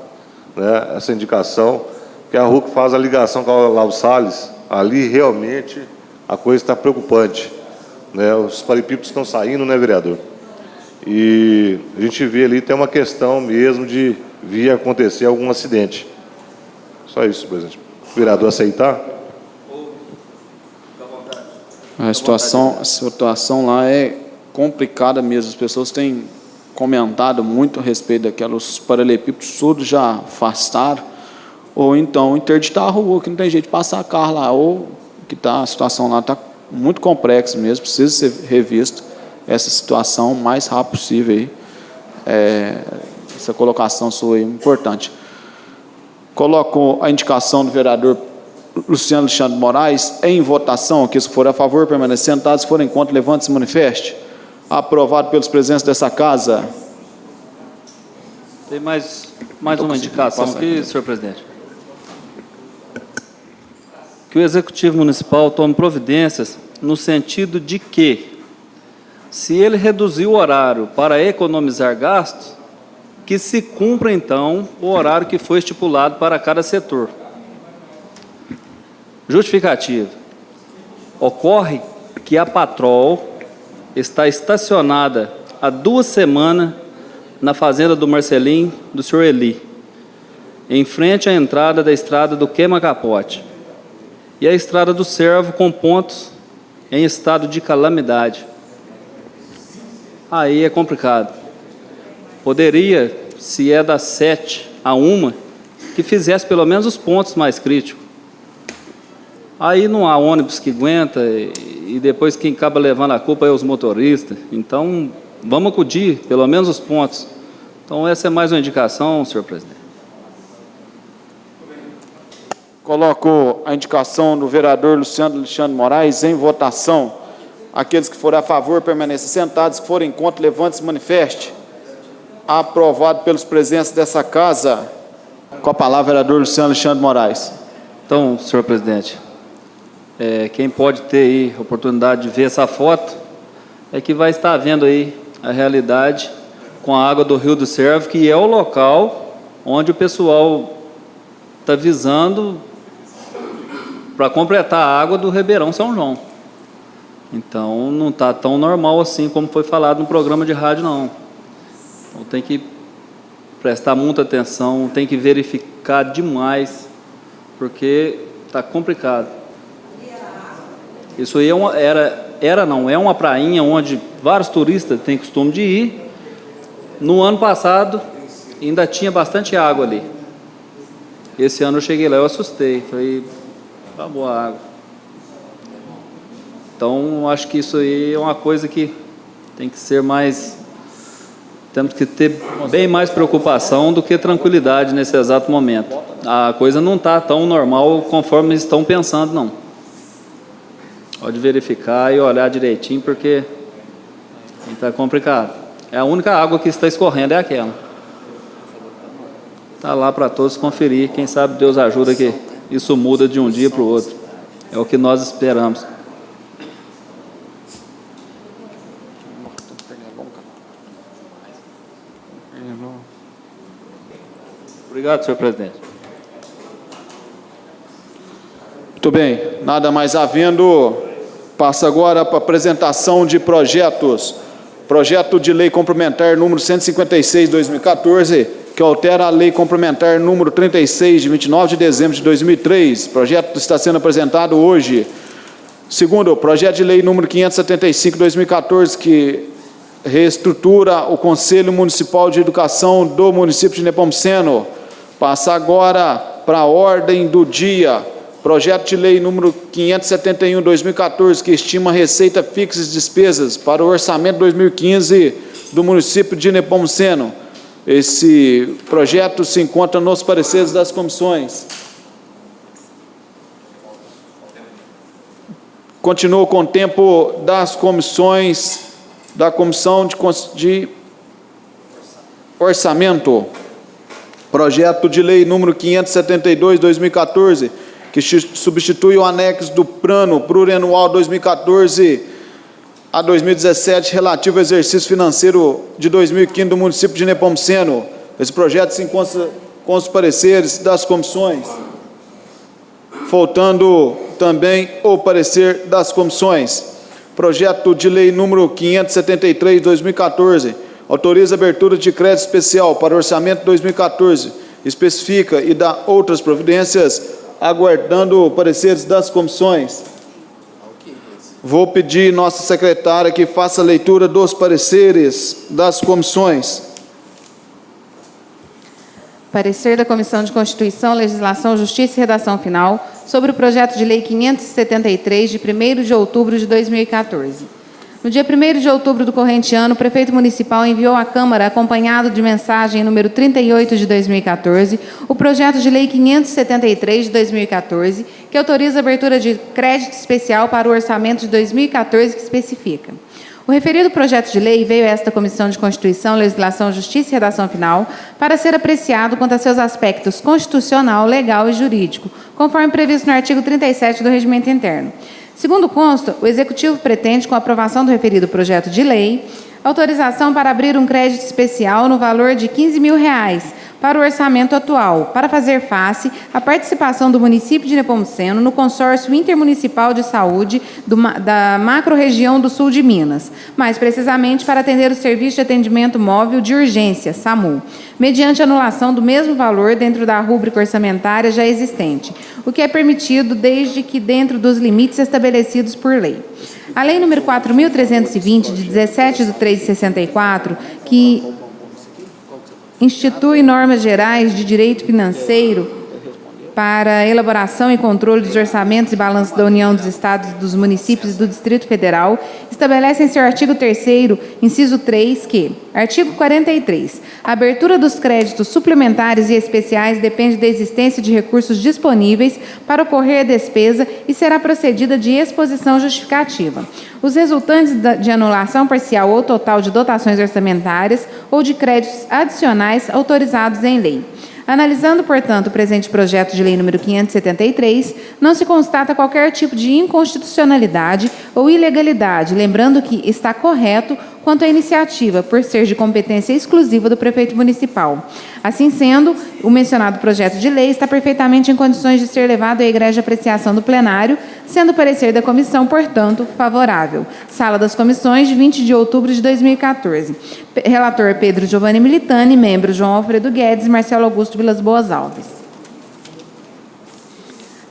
Speaker 6: né, essa indicação, que é a rua que faz a ligação com o Lavo Salles. Ali realmente a coisa está preocupante, né? Os paralelepípedos estão saindo, né, vereador? E a gente vê ali, tem uma questão mesmo de vir acontecer algum acidente. Só isso, presidente. O vereador aceitar?
Speaker 1: A situação lá é complicada mesmo. As pessoas têm comentado muito a respeito daquela. Os paralelepípedos todos já afastaram, ou então interditar a rua, que não tem jeito de passar carro lá, ou que a situação lá está muito complexa mesmo, precisa ser revista essa situação o mais rápido possível aí. Essa colocação sua aí é importante. Coloco a indicação do vereador Luciano Alexandre Moraes em votação. Que se for a favor, permaneça sentado. Se for em contra, levante e se manifeste. Aprovado pelos presentes dessa casa.
Speaker 8: Tem mais uma indicação aqui, senhor presidente. Que o Executivo Municipal tome providências no sentido de que, se ele reduzir o horário para economizar gastos, que se cumpra, então, o horário que foi estipulado para cada setor. Justificativa. Ocorre que a Patrol está estacionada há 2 semanas na fazenda do Marcelim, do senhor Eli, em frente à entrada da estrada do Queima-Capote, e a estrada do Servo com pontos em estado de calamidade. Aí é complicado. Poderia, se é das 7 a 1, que fizesse pelo menos os pontos mais críticos. Aí não há ônibus que aguenta, e depois quem acaba levando a culpa é os motoristas. Então, vamos acudir pelo menos os pontos. Então, essa é mais uma indicação, senhor presidente.
Speaker 1: Coloco a indicação do vereador Luciano Alexandre Moraes em votação. Aqueles que forem a favor, permaneçam sentados. Que forem contra, levante e se manifeste. Aprovado pelos presentes dessa casa. Com a palavra, vereador Luciano Alexandre Moraes.
Speaker 8: Então, senhor presidente, quem pode ter aí a oportunidade de ver essa foto é que vai estar vendo aí a realidade com a água do Rio do Servo, que é o local onde o pessoal está visando para completar a água do Ribeirão São João. Então, não está tão normal assim como foi falado no programa de rádio, não. Então, tem que prestar muita atenção, tem que verificar demais, porque está complicado. Isso aí é uma prainha onde vários turistas têm costume de ir. No ano passado, ainda tinha bastante água ali. Esse ano eu cheguei lá, eu assustei, falei, acabou a água. Então, acho que isso aí é uma coisa que tem que ser mais... Temos que ter bem mais preocupação do que tranquilidade nesse exato momento. A coisa não está tão normal conforme eles estão pensando, não. Pode verificar e olhar direitinho, porque está complicado. A única água que está escorrendo é aquela. Está lá para todos conferir. Quem sabe Deus ajuda que isso muda de um dia para o outro. É o que nós esperamos. Obrigado, senhor presidente.
Speaker 1: Muito bem, nada mais havendo, passa agora para a apresentação de projetos. Projeto de Lei Complementar número 156 de 2014, que altera a Lei Complementar número 36 de 29 de dezembro de 2003. Projeto está sendo apresentado hoje. Segundo, projeto de lei número 575 de 2014, que reestrutura o Conselho Municipal de Educação do município de Nepomuceno. Passa agora para a ordem do dia. Projeto de lei número 571 de 2014, que estima receita fixa e despesas para o orçamento 2015 do município de Nepomuceno. Esse projeto se encontra nos pareceres das comissões. Continuo com o tempo das comissões, da Comissão de Orçamento. Projeto de lei número 572 de 2014, que substitui o anexo do Plano Plurianual 2014 a 2017, relativo ao exercício financeiro de 2015 do município de Nepomuceno. Esse projeto se encontra com os pareceres das comissões, faltando também o parecer das comissões. Projeto de lei número 573 de 2014, autoriza a abertura de crédito especial para o orçamento 2014, especifica e dá outras providências, aguardando pareceres das comissões. Vou pedir nossa secretária que faça a leitura dos pareceres das comissões.
Speaker 5: Parecer da Comissão de Constituição, Legislação, Justiça e Redação Final sobre o projeto de lei 573, de 1º de outubro de 2014. No dia 1º de outubro do corrente ano, o prefeito municipal enviou à Câmara, acompanhado de mensagem número 38 de 2014, o projeto de lei 573 de 2014, que autoriza a abertura de crédito especial para o orçamento de 2014, que especifica: o referido projeto de lei veio a esta Comissão de Constituição, Legislação, Justiça e Redação Final para ser apreciado quanto a seus aspectos constitucional, legal e jurídico, conforme previsto no artigo 37 do Regimento Interno. Segundo consta, o Executivo pretende, com a aprovação do referido projeto de lei, autorização para abrir um crédito especial no valor de R$ 15.000 para o orçamento atual, para fazer face à participação do município de Nepomuceno no consórcio intermunicipal de saúde da macro-região do sul de Minas, mais precisamente para atender o Serviço de Atendimento Móvel de Urgência, SAMU, mediante anulação do mesmo valor dentro da rúbrica orçamentária já existente, o que é permitido desde que dentro dos limites estabelecidos por lei. A Lei nº 4.320, de 17/3/64, que institui normas gerais de direito financeiro para a elaboração e controle dos orçamentos e balanços da União, dos Estados, dos municípios e do Distrito Federal, estabelece em seu artigo 3º, inciso 3, que, artigo 43, a abertura dos créditos suplementares e especiais depende da existência de recursos disponíveis para ocorrer a despesa e será procedida de exposição justificativa. Os resultantes de anulação parcial ou total de dotações orçamentárias ou de créditos adicionais autorizados em lei. Analisando, portanto, o presente projeto de lei número 573, não se constata qualquer tipo de inconstitucionalidade ou ilegalidade, lembrando que está correto quanto à iniciativa, por ser de competência exclusiva do prefeito municipal. Assim sendo, o mencionado projeto de lei está perfeitamente em condições de ser levado à egrégia apreciação do plenário, sendo o parecer da comissão, portanto, favorável. Sala das Comissões, de 20 de outubro de 2014. Relator Pedro Giovanni Militani, membro João Alfredo Guedes, Marcelo Augusto Vilas Boas Alves.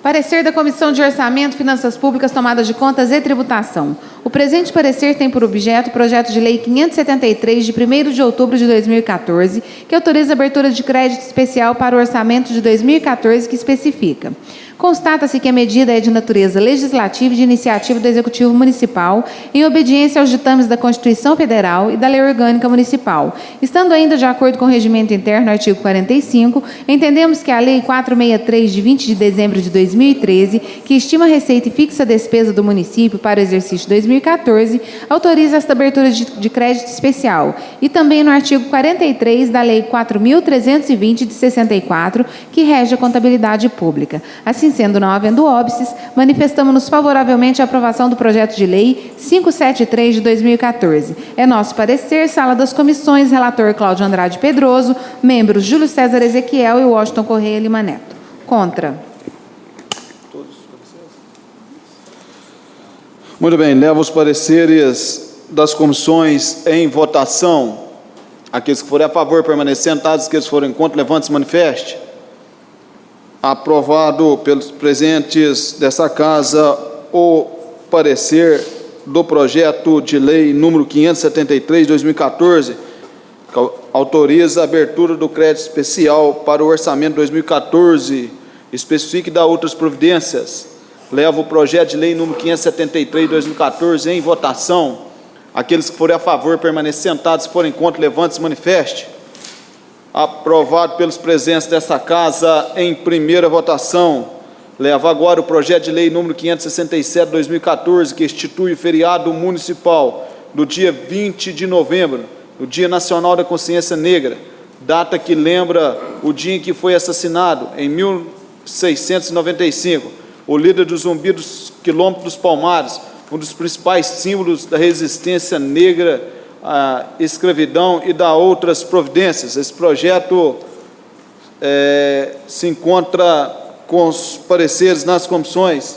Speaker 5: Parecer da Comissão de Orçamento, Finanças Públicas, Tomadas de Contas e Tributação. O presente parecer tem por objeto o projeto de lei 573, de 1º de outubro de 2014, que autoriza a abertura de crédito especial para o orçamento de 2014, que especifica: constata-se que a medida é de natureza legislativa e de iniciativa do Executivo Municipal, em obediência aos ditames da Constituição Federal e da Lei Orgânica Municipal. Estando ainda de acordo com o Regimento Interno, artigo 45, entendemos que a Lei 463, de 20 de dezembro de 2013, que estima a receita e fixa a despesa do município para o exercício 2014, autoriza esta abertura de crédito especial. E também no artigo 43 da Lei 4.320, de 64, que rege a contabilidade pública. Assim sendo, não havendo óbices, manifestamos-nos favoravelmente à aprovação do projeto de lei 573 de 2014. É nosso parecer, Sala das Comissões, relator Cláudio Andrade Pedroso, membros Júlio César Ezequiel e Washington Correia Lima Neto. Contra.
Speaker 1: Muito bem, levo os pareceres das comissões em votação. Aqueles que forem a favor, permanecer sentados. Aqueles que forem contra, levante-se e manifeste. Aprovado pelos presentes dessa casa o parecer do projeto de lei número 573 de 2014, que autoriza a abertura do crédito especial para o orçamento de 2014, especifica e dá outras providências. Levo o projeto de lei número 573 de 2014 em votação. Aqueles que forem a favor, permanecer sentados. Se forem contra, levante-se e manifeste. Aprovado pelos presentes desta casa em primeira votação. Levo agora o projeto de lei número 567 de 2014, que institui o feriado municipal do dia 20 de novembro, o Dia Nacional da Consciência Negra, data que lembra o dia em que foi assassinado, em 1695, o líder do Zumbi dos Quilômetros dos Palmares, um dos principais símbolos da resistência negra à escravidão e da outras providências. Esse projeto se encontra com os pareceres nas comissões.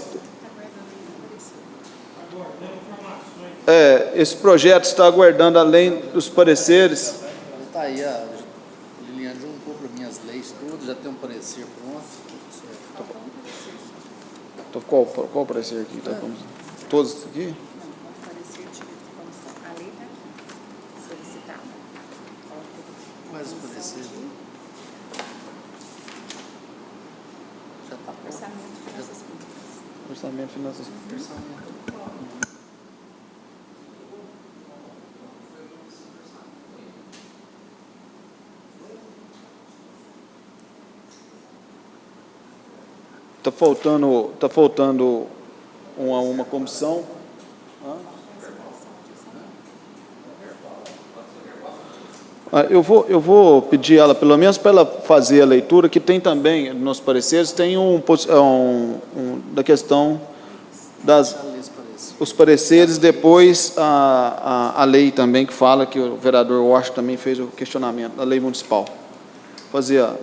Speaker 1: Esse projeto está aguardando, além dos pareceres.
Speaker 9: Está aí, a Liliane já cumpre minhas leis, tudo, já tem um parecer pronto.
Speaker 1: Então, qual parecer aqui? Tá, todos aqui?
Speaker 9: Mas o parecer já está pronto.
Speaker 1: Orçamento, finanças públicas. Está faltando uma comissão. Eu vou pedir ela, pelo menos para ela fazer a leitura, que tem também, nos pareceres, tem da questão os pareceres, depois a lei também, que fala que o vereador Washington também fez o questionamento da lei municipal. Fazer a...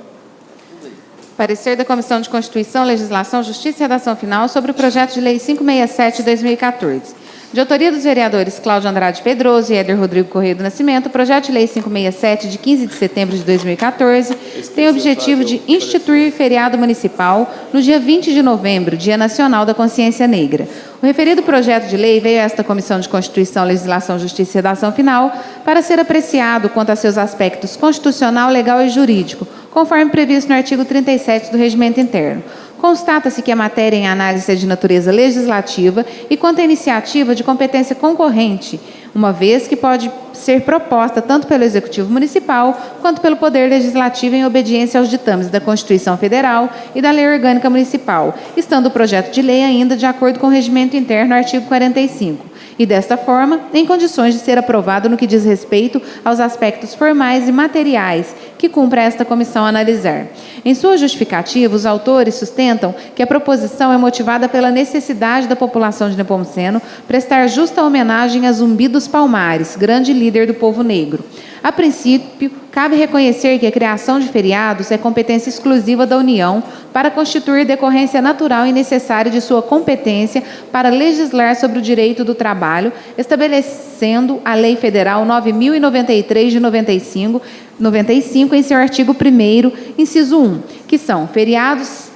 Speaker 5: Parecer da Comissão de Constituição, Legislação, Justiça e Redação Final sobre o projeto de lei 567 de 2014. De autoria dos vereadores Cláudio Andrade Pedroso e Éder Rodrigo Correia do Nascimento, o projeto de lei 567, de 15 de setembro de 2014, tem o objetivo de instituir feriado municipal no dia 20 de novembro, Dia Nacional da Consciência Negra. O referido projeto de lei veio a esta Comissão de Constituição, Legislação, Justiça e Redação Final para ser apreciado quanto a seus aspectos constitucional, legal e jurídico, conforme previsto no artigo 37 do Regimento Interno. Constata-se que a matéria em análise é de natureza legislativa e quanto à iniciativa de competência concorrente, uma vez que pode ser proposta tanto pelo Executivo Municipal quanto pelo Poder Legislativo em obediência aos ditames da Constituição Federal e da Lei Orgânica Municipal, estando o projeto de lei ainda de acordo com o Regimento Interno, artigo 45. E, desta forma, em condições de ser aprovado no que diz respeito aos aspectos formais e materiais que cumpre esta comissão analisar. Em sua justificativa, os autores sustentam que a proposição é motivada pela necessidade da população de Nepomuceno prestar justa homenagem a Zumbi dos Palmares, grande líder do povo negro. A princípio, cabe reconhecer que a criação de feriados é competência exclusiva da União para constituir decorrência natural e necessária de sua competência para legislar sobre o direito do trabalho, estabelecendo a Lei Federal 9.093 de 95, em seu artigo 1º, inciso 1, que são feriados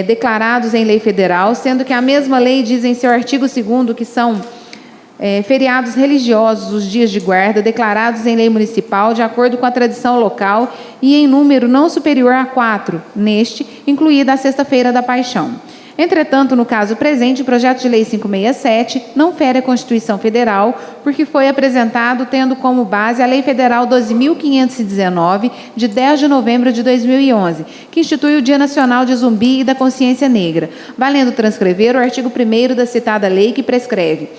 Speaker 5: declarados em lei federal, sendo que a mesma lei diz em seu artigo 2º que são feriados religiosos, os dias de guarda, declarados em lei municipal, de acordo com a tradição local e em número não superior a 4, neste, incluída a Sexta-feira da Paixão. Entretanto, no caso presente, o projeto de lei 567 não fere a Constituição Federal, porque foi apresentado tendo como base a Lei Federal 12.519, de 10 de novembro de 2011, que institui o Dia Nacional de Zumbi e da Consciência Negra, valendo transcrever o artigo 1º da citada lei, que prescreve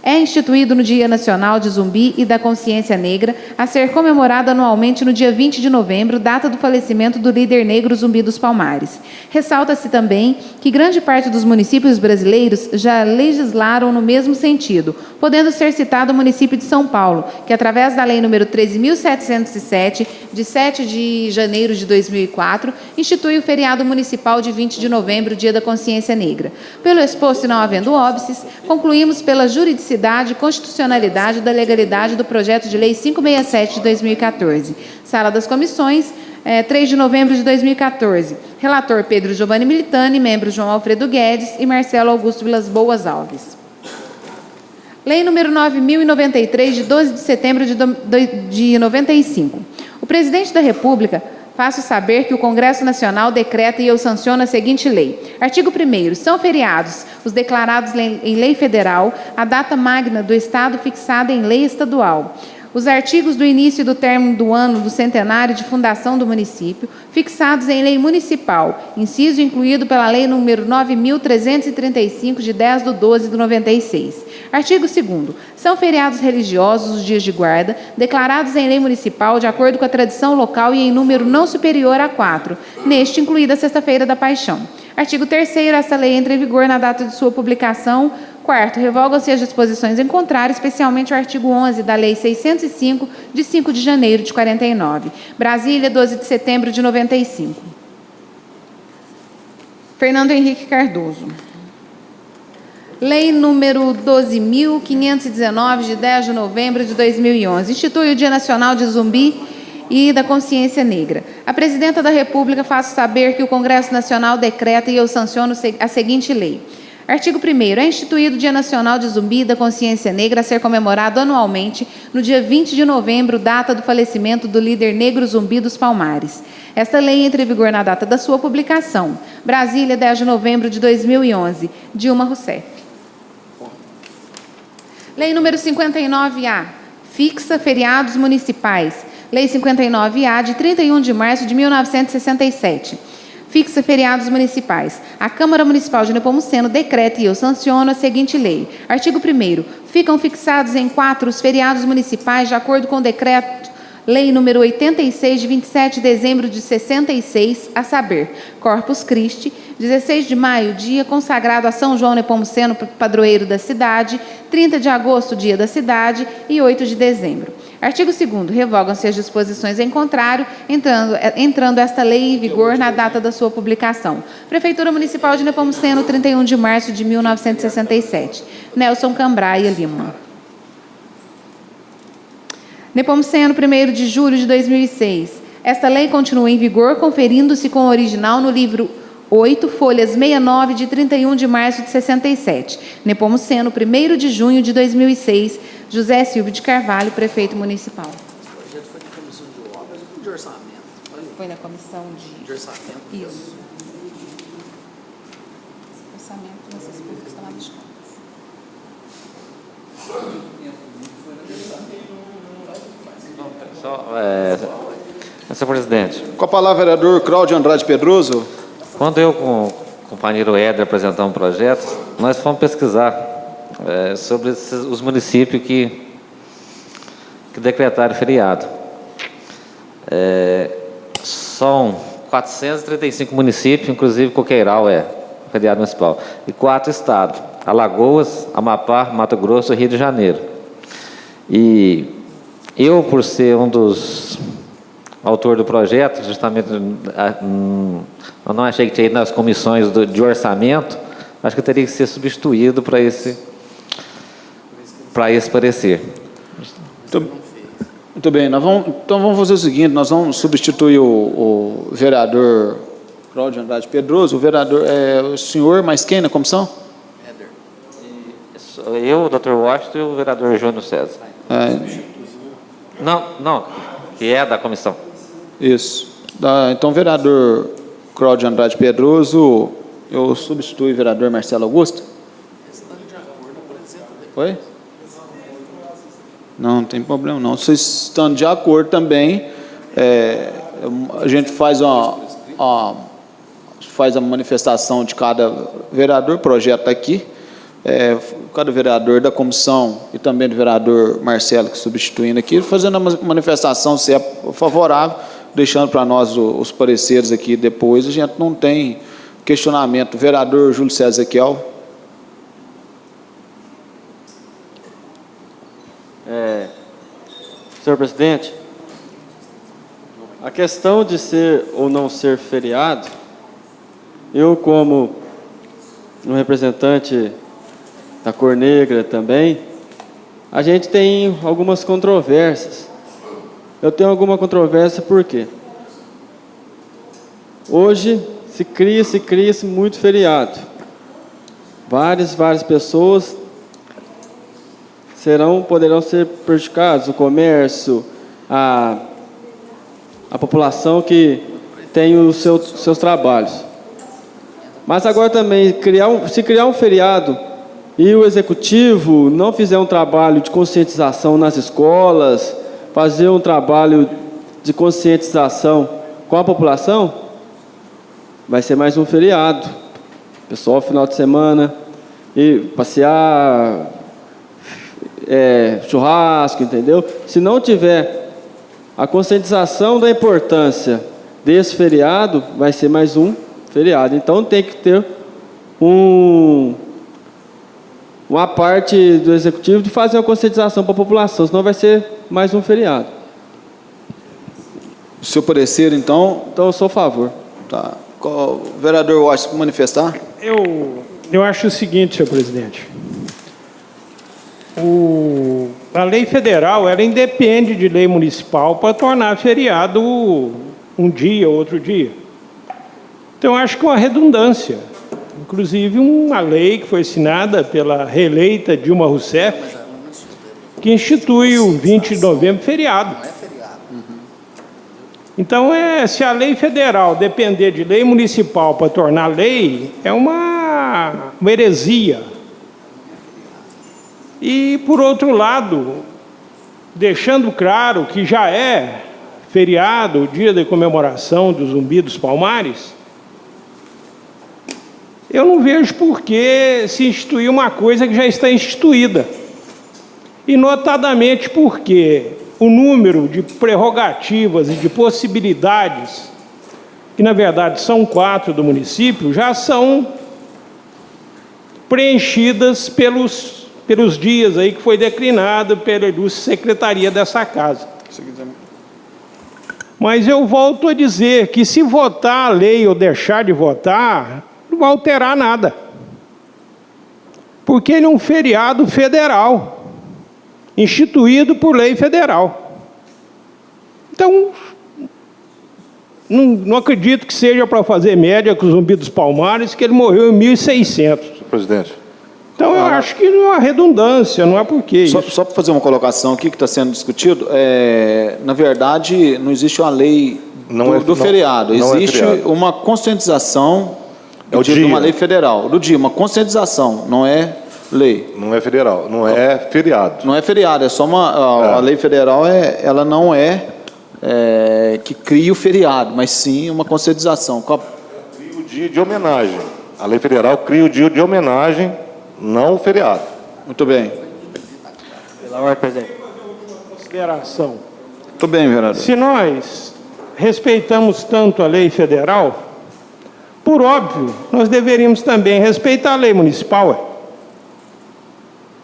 Speaker 5: É instituído no Dia Nacional de Zumbi e da Consciência Negra, a ser comemorado anualmente no dia 20 de novembro, data do falecimento do líder negro Zumbi dos Palmares. Ressalta-se também que grande parte dos municípios brasileiros já legislaram no mesmo sentido, podendo ser citado o município de São Paulo, que através da Lei nº 13.707, de 7 de janeiro de 2004, institui o feriado municipal de 20 de novembro, Dia da Consciência Negra. Pelo exposto e não havendo óbices, concluímos pela juridicidade e constitucionalidade da legalidade do projeto de lei 567 de 2014. Sala das Comissões, 3 de novembro de 2014. Relator Pedro Giovanni Militani, membro João Alfredo Guedes e Marcelo Augusto Vilas Boas Alves. Lei número 9.093, de 12 de setembro de 95. O Presidente da República faço saber que o Congresso Nacional decreta e eu sanciono a seguinte lei. Artigo 1º. São feriados os declarados em lei federal, a data magna do Estado fixada em lei estadual. Os artigos do início e do término do ano do centenário de fundação do município, fixados em lei municipal, inciso incluído pela Lei nº 9.335, de 10 de 12 de 96. Artigo 2º. São feriados religiosos os dias de guarda, declarados em lei municipal de acordo com a tradição local e em número não superior a 4, neste incluída a Sexta-feira da Paixão. Artigo 3º. Esta lei entra em vigor na data de sua publicação. 4º. Revogam-se as disposições em contrário, especialmente o artigo 11 da Lei 605, de 5 de janeiro de 49. Brasília, 12 de setembro de 95. Fernando Henrique Cardoso. Lei número 12.519, de 10 de novembro de 2011. Institui o Dia Nacional de Zumbi e da Consciência Negra. A Presidenta da República faço saber que o Congresso Nacional decreta e eu sanciono a seguinte lei. Artigo 1º. É instituído o Dia Nacional de Zumbi e da Consciência Negra a ser comemorado anualmente no dia 20 de novembro, data do falecimento do líder negro Zumbi dos Palmares. Esta lei entra em vigor na data da sua publicação. Brasília, 10 de novembro de 2011. Dilma Rousseff. Lei número 59A. Fixa feriados municipais. Lei 59A, de 31 de março de 1967. Fixa feriados municipais. A Câmara Municipal de Nepomuceno decreta e eu sanciono a seguinte lei. Artigo 1º. Ficam fixados em 4 os feriados municipais de acordo com o decreto Lei número 86, de 27 de dezembro de 66, a saber, Corpus Christi, 16 de maio, dia consagrado a São João Nepomuceno, padroeiro da cidade, 30 de agosto, dia da cidade, e 8 de dezembro. Artigo 2º. Revogam-se as disposições em contrário, entrando esta lei em vigor na data da sua publicação. Prefeitura Municipal de Nepomuceno, 31 de março de 1967. Nelson Cambraia Lima. Nepomuceno, 1º de julho de 2006. Esta lei continua em vigor, conferindo-se com o original no livro 8, folhas 69, de 31 de março de 67. Nepomuceno, 1º de junho de 2006. José Silvio de Carvalho, prefeito municipal.
Speaker 9: O projeto foi na comissão de obras ou de orçamento?
Speaker 5: Foi na comissão de
Speaker 9: orçamento.
Speaker 5: Isso. Orçamento nessas coisas que estão lá nas contas.
Speaker 10: Senhor presidente,
Speaker 1: Com a palavra, vereador Cláudio Andrade Pedroso.
Speaker 10: quando eu com o companheiro Éder apresentamos um projeto, nós fomos pesquisar sobre os municípios que decretaram feriado. São 435 municípios, inclusive Coqueiral é feriado municipal, e 4 estados, Alagoas, Amapá, Mato Grosso e Rio de Janeiro. E eu, por ser um dos autores do projeto, justamente, eu não achei que tinha ido nas comissões de orçamento, acho que teria que ser substituído para esse parecer.
Speaker 1: Muito bem, então vamos fazer o seguinte, nós vamos substituir o vereador Cláudio Andrade Pedroso, o vereador, o senhor, mas quem na comissão?
Speaker 10: Eu, o Dr. Washington e o vereador Júnior César. Não, que é da comissão.
Speaker 1: Isso. Então, vereador Cláudio Andrade Pedroso, eu substituo o vereador Marcelo Augusto? Foi? Não tem problema não. Vocês estão de acordo também, a gente faz a manifestação de cada vereador, projeto aqui. cada vereador da comissão e também do vereador Marcelo, que substituindo aqui, fazendo a manifestação, se é favorável, deixando para nós os pareceres aqui depois, a gente não tem questionamento. Vereador Júlio César Ezequiel.
Speaker 4: Senhor presidente, a questão de ser ou não ser feriado, eu como um representante da cor negra também, a gente tem algumas controvérsias. Eu tenho alguma controvérsia por quê? Hoje se cria muito feriado. Várias pessoas poderão ser prejudicadas, o comércio, a população que tem os seus trabalhos. Mas agora também, se criar um feriado e o executivo não fizer um trabalho de conscientização nas escolas, fazer um trabalho de conscientização com a população, vai ser mais um feriado. Pessoal, final de semana, ir passear, churrasco, entendeu? Se não tiver a conscientização da importância desse feriado, vai ser mais um feriado. Então tem que ter uma parte do executivo de fazer uma conscientização para a população, senão vai ser mais um feriado.
Speaker 1: O seu parecer, então?
Speaker 4: Então eu sou a favor.
Speaker 1: Tá. O vereador Washington, manifestar?
Speaker 7: Eu acho o seguinte, senhor presidente. A lei federal, ela independe de lei municipal para tornar feriado um dia ou outro dia. Então, eu acho que é uma redundância. Inclusive, uma lei que foi assinada pela reeleita Dilma Rousseff, que institui o 20 de novembro feriado. Então, se a lei federal depender de lei municipal para tornar lei, é uma heresia. E, por outro lado, deixando claro que já é feriado o dia de comemoração do Zumbi dos Palmares, eu não vejo por que se instituir uma coisa que já está instituída. E, notadamente, porque o número de prerrogativas e de possibilidades, que na verdade são 4 do município, já são preenchidas pelos dias aí que foi declinado pela ilustre secretaria dessa casa. Mas eu volto a dizer que se votar a lei ou deixar de votar, não vai alterar nada. Porque ele é um feriado federal, instituído por lei federal. Então, não acredito que seja para fazer média com o Zumbi dos Palmares, que ele morreu em 1600.
Speaker 6: Presidente.
Speaker 7: Então, eu acho que não é uma redundância, não é porque isso.
Speaker 1: Só para fazer uma colocação aqui que está sendo discutido, na verdade, não existe uma lei do feriado. Existe uma conscientização de uma lei federal. Do dia, uma conscientização, não é lei.
Speaker 6: Não é federal, não é feriado.
Speaker 1: Não é feriado, é só a lei federal, ela não que cria o feriado, mas sim uma conscientização.
Speaker 6: Cria o dia de homenagem. A lei federal cria o dia de homenagem, não o feriado.
Speaker 1: Muito bem.
Speaker 4: Pela ordem, presidente.
Speaker 7: Consideração.
Speaker 1: Muito bem, vereador.
Speaker 7: Se nós respeitamos tanto a lei federal, por óbvio, nós deveríamos também respeitar a lei municipal.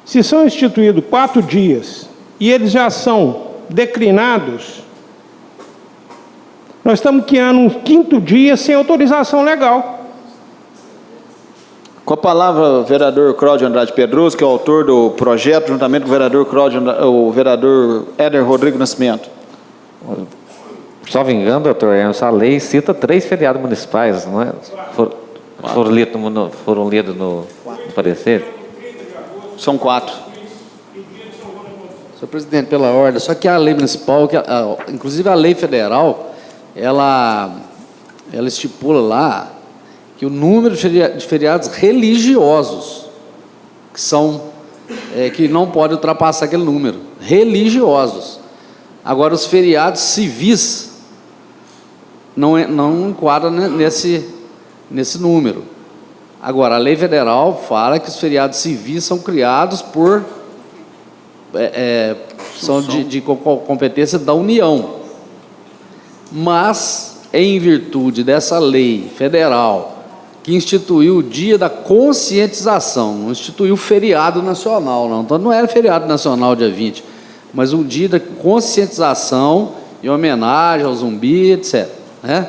Speaker 7: Se são instituídos 4 dias e eles já são declinados, nós estamos criando um 5º dia sem autorização legal.
Speaker 1: Com a palavra, o vereador Cláudio Andrade Pedroso, que é o autor do projeto, juntamente com o vereador Éder Rodrigo Nascimento.
Speaker 10: Só me engano, doutor, essa lei cita 3 feriados municipais, não é? Foram lidos no parecer?
Speaker 1: São 4.
Speaker 9: Senhor presidente, pela ordem, só que a lei municipal, inclusive a lei federal, ela estipula lá que o número de feriados religiosos, que não pode ultrapassar aquele número, religiosos. Agora, os feriados civis não enquadram nesse número. Agora, a lei federal fala que os feriados civis são criados por... são de competência da União. Mas, em virtude dessa lei federal, que instituiu o dia da conscientização, não instituiu feriado nacional, não. Então, não era feriado nacional dia 20, mas o dia da conscientização em homenagem ao zumbi, etc. Né?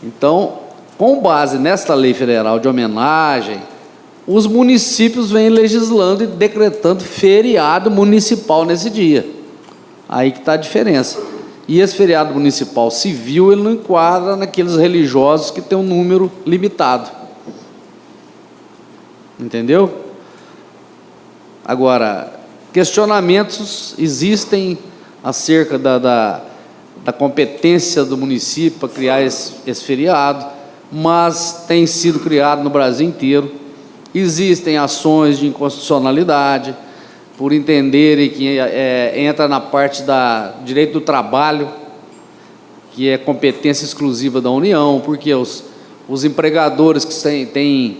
Speaker 9: Então, com base nesta lei federal de homenagem, os municípios vêm legislando e decretando feriado municipal nesse dia. Aí que está a diferença. E esse feriado municipal civil, ele não enquadra naqueles religiosos que tem um número limitado. Entendeu? Agora, questionamentos existem acerca da competência do município para criar esse feriado, mas tem sido criado no Brasil inteiro. Existem ações de inconstitucionalidade, por entenderem que entra na parte da direito do trabalho, que é competência exclusiva da União, porque os empregadores que têm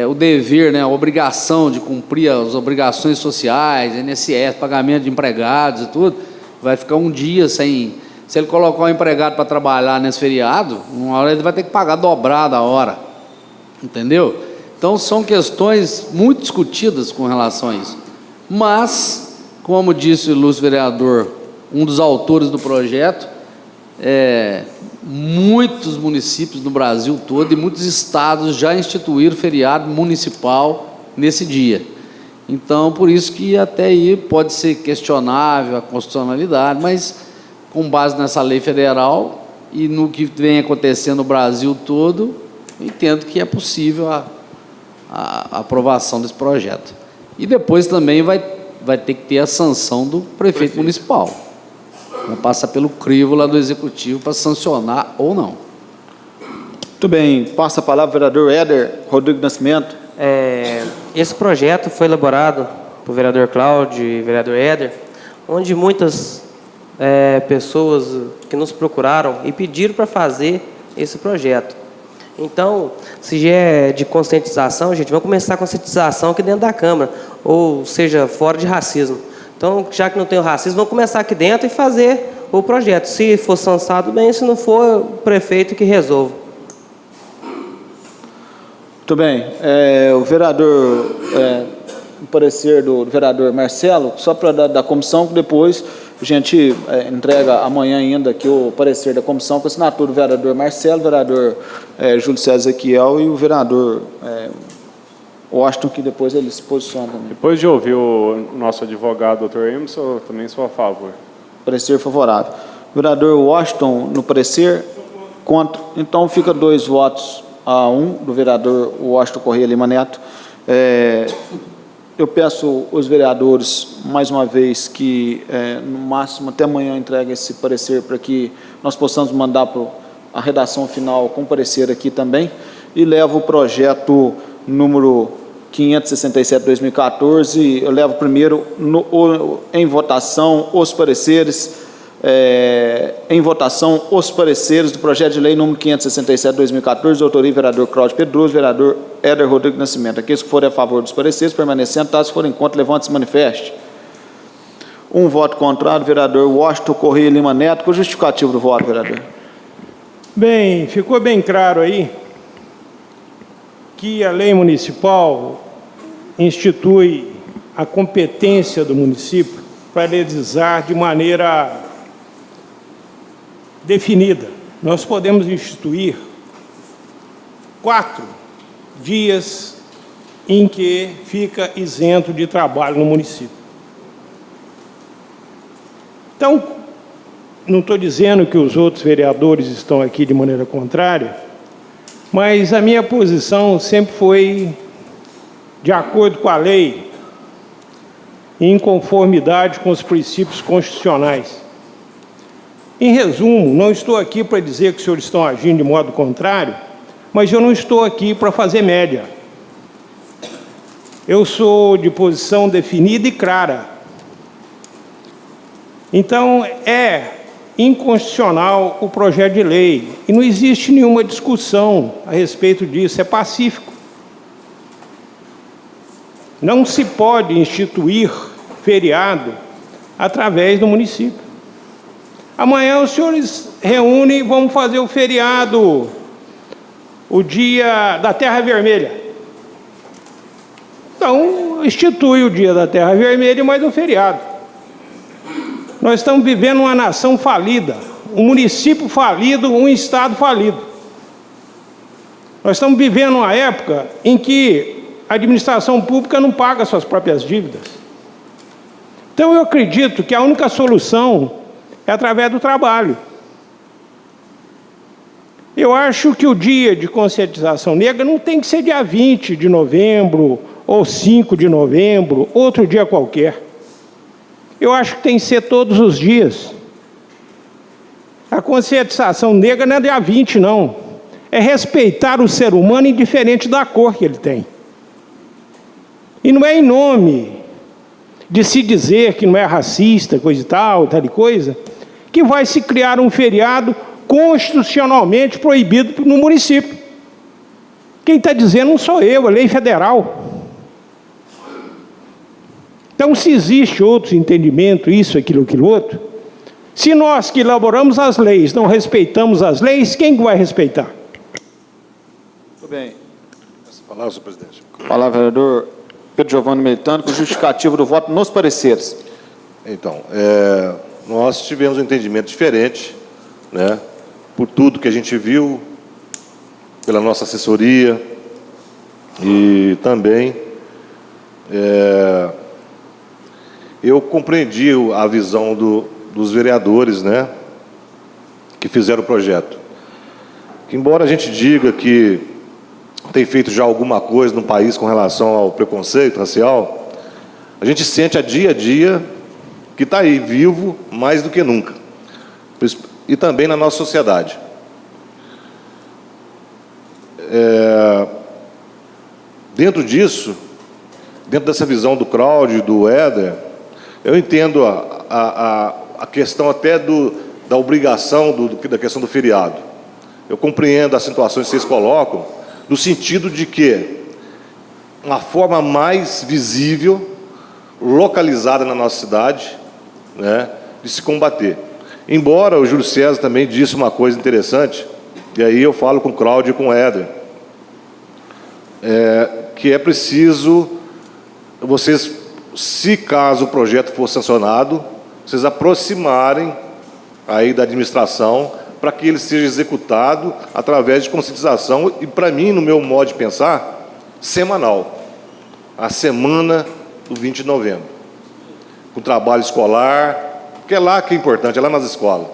Speaker 9: o dever, né, a obrigação de cumprir as obrigações sociais, INSS, pagamento de empregados e tudo, vai ficar um dia sem... Se ele colocar um empregado para trabalhar nesse feriado, uma hora ele vai ter que pagar dobrada a hora. Entendeu? Então, são questões muito discutidas com relação a isso. Mas, como disse o ilustre vereador, um dos autores do projeto, muitos municípios no Brasil todo e muitos estados já instituíram feriado municipal nesse dia. Então, por isso que até aí pode ser questionável a constitucionalidade, mas com base nessa lei federal e no que vem acontecendo no Brasil todo, entendo que é possível a aprovação desse projeto. E depois também vai ter que ter a sanção do prefeito municipal. Vai passar pelo crivo lá do executivo para sancionar ou não.
Speaker 1: Muito bem, passa a palavra ao vereador Éder Rodrigo Nascimento.
Speaker 11: Esse projeto foi elaborado por vereador Cláudio e vereador Éder, onde muitas pessoas que nos procuraram e pediram para fazer esse projeto. Então, se já é de conscientização, gente, vamos começar a conscientização aqui dentro da Câmara, ou seja, fora de racismo. Então, já que não tem o racismo, vamos começar aqui dentro e fazer o projeto. Se for sancionado, bem, se não for, o prefeito que resolve.
Speaker 1: Muito bem. O vereador, o parecer do vereador Marcelo, só para da comissão, que depois a gente entrega amanhã ainda aqui o parecer da comissão com a assinatura do vereador Marcelo, vereador Júlio César Ezequiel e o vereador Washington, que depois ele se posiciona também.
Speaker 12: Depois de ouvir o nosso advogado, Dr. Emerson, eu também sou a favor.
Speaker 1: Parecer favorável. Vereador Washington, no parecer, contra. Então, fica 2 votos a 1 do vereador Washington Correia Lima Neto. Eu peço aos vereadores, mais uma vez, que, no máximo, até amanhã entreguem esse parecer para que nós possamos mandar para a redação final com parecer aqui também, e levo o projeto número 567/2014, eu levo primeiro em votação os pareceres, do projeto de lei número 567/2014, de autoria do vereador Cláudio Pedroso, vereador Éder Rodrigo Nascimento. Aqueles que forem a favor dos pareceres, permanecendo sentados, se forem contra, levante-se e manifeste. Um voto contrário, vereador Washington Correia Lima Neto. Qual o justificativo do voto, vereador?
Speaker 7: Bem, ficou bem claro aí que a lei municipal institui a competência do município para legislar de maneira definida. Nós podemos instituir 4 dias em que fica isento de trabalho no município. Então, não estou dizendo que os outros vereadores estão aqui de maneira contrária, mas a minha posição sempre foi de acordo com a lei, em conformidade com os princípios constitucionais. Em resumo, não estou aqui para dizer que os senhores estão agindo de modo contrário, mas eu não estou aqui para fazer média. Eu sou de posição definida e clara. Então, é inconstitucional o projeto de lei, e não existe nenhuma discussão a respeito disso, é pacífico. Não se pode instituir feriado através do município. Amanhã os senhores reúnem e vão fazer o feriado, o dia da Terra Vermelha. Então, institui o dia da Terra Vermelha e mais um feriado. Nós estamos vivendo uma nação falida, um município falido, um estado falido. Nós estamos vivendo uma época em que a administração pública não paga suas próprias dívidas. Então, eu acredito que a única solução é através do trabalho. Eu acho que o dia de conscientização negra não tem que ser dia 20 de novembro, ou 5 de novembro, outro dia qualquer. Eu acho que tem que ser todos os dias. A conscientização negra não é dia 20, não. É respeitar o ser humano indiferente da cor que ele tem. E não é em nome de se dizer que não é racista, coisa e tal e coisa, que vai se criar um feriado constitucionalmente proibido no município. Quem está dizendo não sou eu, é lei federal. Então, se existe outro entendimento, isso, aquilo, outro, se nós que elaboramos as leis não respeitamos as leis, quem vai respeitar?
Speaker 1: Muito bem.
Speaker 6: Palavra, senhor presidente.
Speaker 1: Palavra, vereador Pedro Giovanni Melitano, com justificativo do voto nos pareceres.
Speaker 6: Então, nós tivemos um entendimento diferente, né, por tudo que a gente viu, pela nossa assessoria, e também eu compreendi a visão dos vereadores, né, que fizeram o projeto. Que, embora a gente diga que tem feito já alguma coisa no país com relação ao preconceito racial, a gente sente a dia que está aí, vivo, mais do que nunca. E também na nossa sociedade. Dentro disso, dentro dessa visão do Cláudio e do Éder, eu entendo a questão até da obrigação da questão do feriado. Eu compreendo as situações que vocês colocam, no sentido de que uma forma mais visível, localizada na nossa cidade, né, de se combater. Embora o Júlio César também disse uma coisa interessante, e aí eu falo com o Cláudio e com o Éder, que é preciso vocês, se caso o projeto for sancionado, vocês aproximarem aí da administração para que ele seja executado através de conscientização e, para mim, no meu modo de pensar, semanal. A semana do 20 de novembro. Com trabalho escolar, porque é lá que é importante, é lá nas escolas.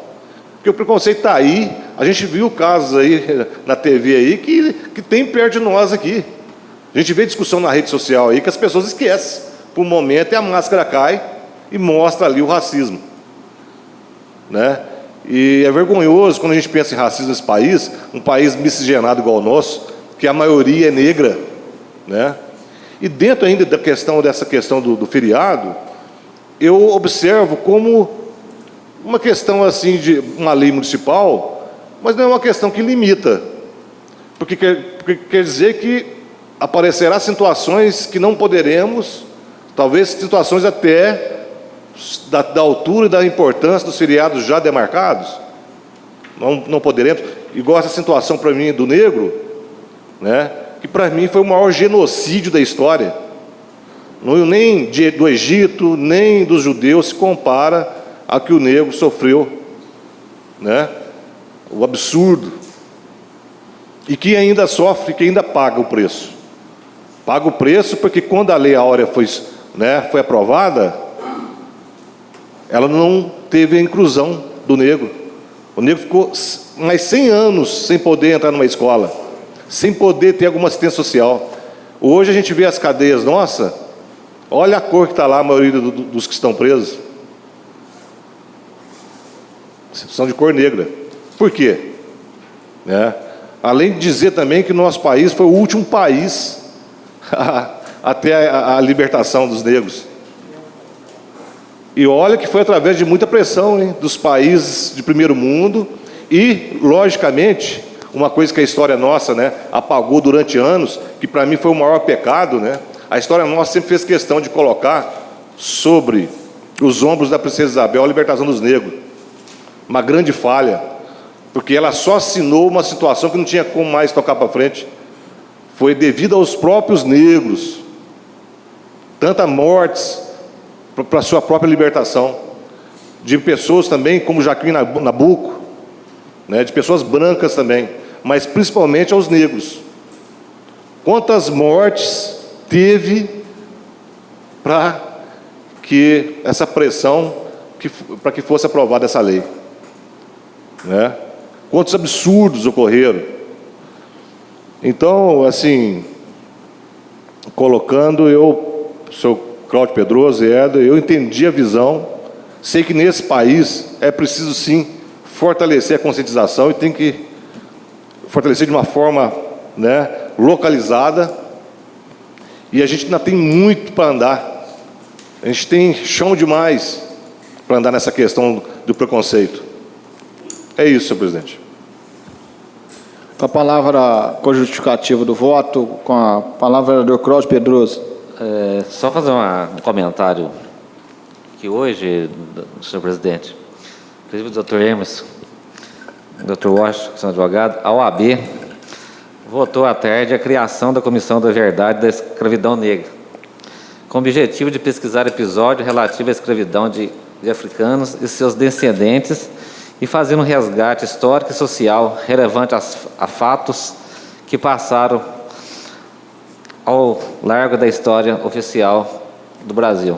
Speaker 6: Porque o preconceito está aí, a gente viu casos aí na TV aí que tem perto de nós aqui. A gente vê discussão na rede social aí que as pessoas esquecem. Por um momento, e a máscara cai e mostra ali o racismo. Né? E é vergonhoso quando a gente pensa em racismo nesse país, um país miscigenado igual o nosso, que a maioria é negra, né? E dentro ainda dessa questão do feriado, eu observo como uma questão assim de uma lei municipal, mas não é uma questão que limita, porque quer dizer que aparecerá situações que não poderemos, talvez situações até da altura e da importância dos feriados já demarcados, não poderemos, igual essa situação para mim do negro, né, que para mim foi o maior genocídio da história, nem do Egito, nem dos judeus se compara a que o negro sofreu, né, o absurdo, e que ainda sofre, que ainda paga o preço. Paga o preço porque quando a Lei Áurea foi aprovada, ela não teve a inclusão do negro. O negro ficou mais 100 anos sem poder entrar numa escola, sem poder ter alguma assistência social. Hoje a gente vê as cadeias, nossa, olha a cor que está lá, a maioria dos que estão presos. São de cor negra. Por quê? Né? Além de dizer também que o nosso país foi o último país até a libertação dos negros. E olha que foi através de muita pressão, hein, dos países de primeiro mundo e, logicamente, uma coisa que a história nossa, né, apagou durante anos, que para mim foi o maior pecado, né, A história nossa sempre fez questão de colocar sobre os ombros da princesa Isabel a libertação dos negros. Uma grande falha, porque ela só assinou uma situação que não tinha como mais tocar para frente. Foi devido aos próprios negros. Tantas mortes para a sua própria libertação. De pessoas também, como Joaquim Nabuco, né, de pessoas brancas também, mas principalmente aos negros. Quantas mortes teve para que essa pressão, para que fosse aprovada essa lei? Né? Quantos absurdos ocorreram? Então, assim, colocando, sou Cláudio Pedroso e Éder, eu entendi a visão, sei que nesse país é preciso sim fortalecer a conscientização e tem que fortalecer de uma forma, né, localizada, e a gente ainda tem muito para andar, a gente tem chão demais para andar nessa questão do preconceito. É isso, senhor presidente.
Speaker 1: Com a palavra, com a justificativa do voto, com a palavra, vereador Cláudio Pedroso.
Speaker 10: Só fazer um comentário que hoje, senhor presidente, inclusive o doutor Emerson, o doutor Washington, que são advogados, a OAB votou à tarde a criação da Comissão da Verdade da Escravidão Negra, com o objetivo de pesquisar episódios relativos à escravidão de africanos e seus descendentes e fazer um resgate histórico e social relevante a fatos que passaram ao largo da história oficial do Brasil.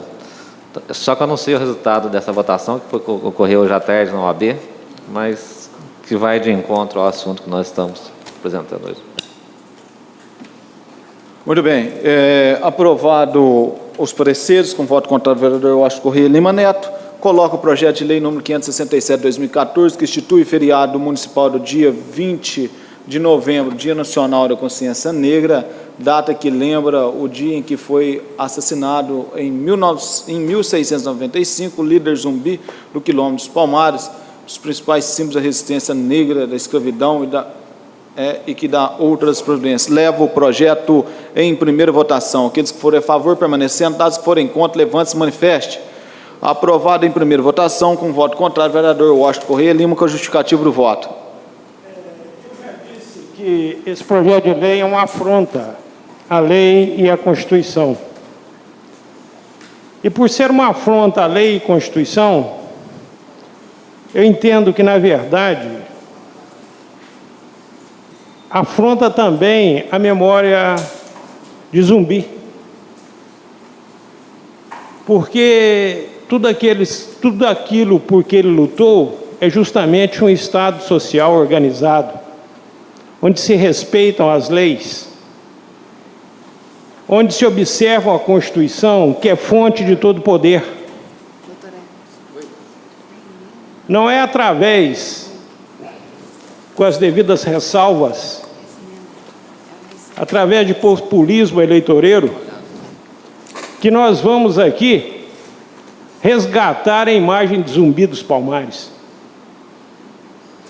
Speaker 10: Só que eu não sei o resultado dessa votação, que ocorreu hoje à tarde na OAB, mas que vai de encontro ao assunto que nós estamos apresentando hoje.
Speaker 1: Muito bem. Aprovado os pareceres, com voto contrário do vereador Washington Correia Lima Neto, coloca o projeto de lei número 567 de 2014, que institui feriado municipal do dia 20 de novembro, Dia Nacional da Consciência Negra, data que lembra o dia em que foi assassinado em 1695 o líder zumbi do quilômetro dos Palmares, os principais símbolos da resistência negra, da escravidão e que dá outras providências. Leva o projeto em primeira votação. Aqueles que forem a favor, permanecendo, dados que forem contra, levante-se e manifeste. Aprovado em primeira votação, com voto contrário, vereador Washington Correia Lima, com a justificativa do voto.
Speaker 7: Eu já disse que esse projeto de lei é uma afronta à lei e à Constituição. E por ser uma afronta à lei e à Constituição, eu entendo que, na verdade, afronta também a memória de Zumbi. Porque tudo aquilo por que ele lutou é justamente um Estado social organizado, onde se respeitam as leis, onde se observa a Constituição, que é fonte de todo poder. Não é através, com as devidas ressalvas, através de populismo eleitoreiro, que nós vamos aqui resgatar a imagem de Zumbi dos Palmares.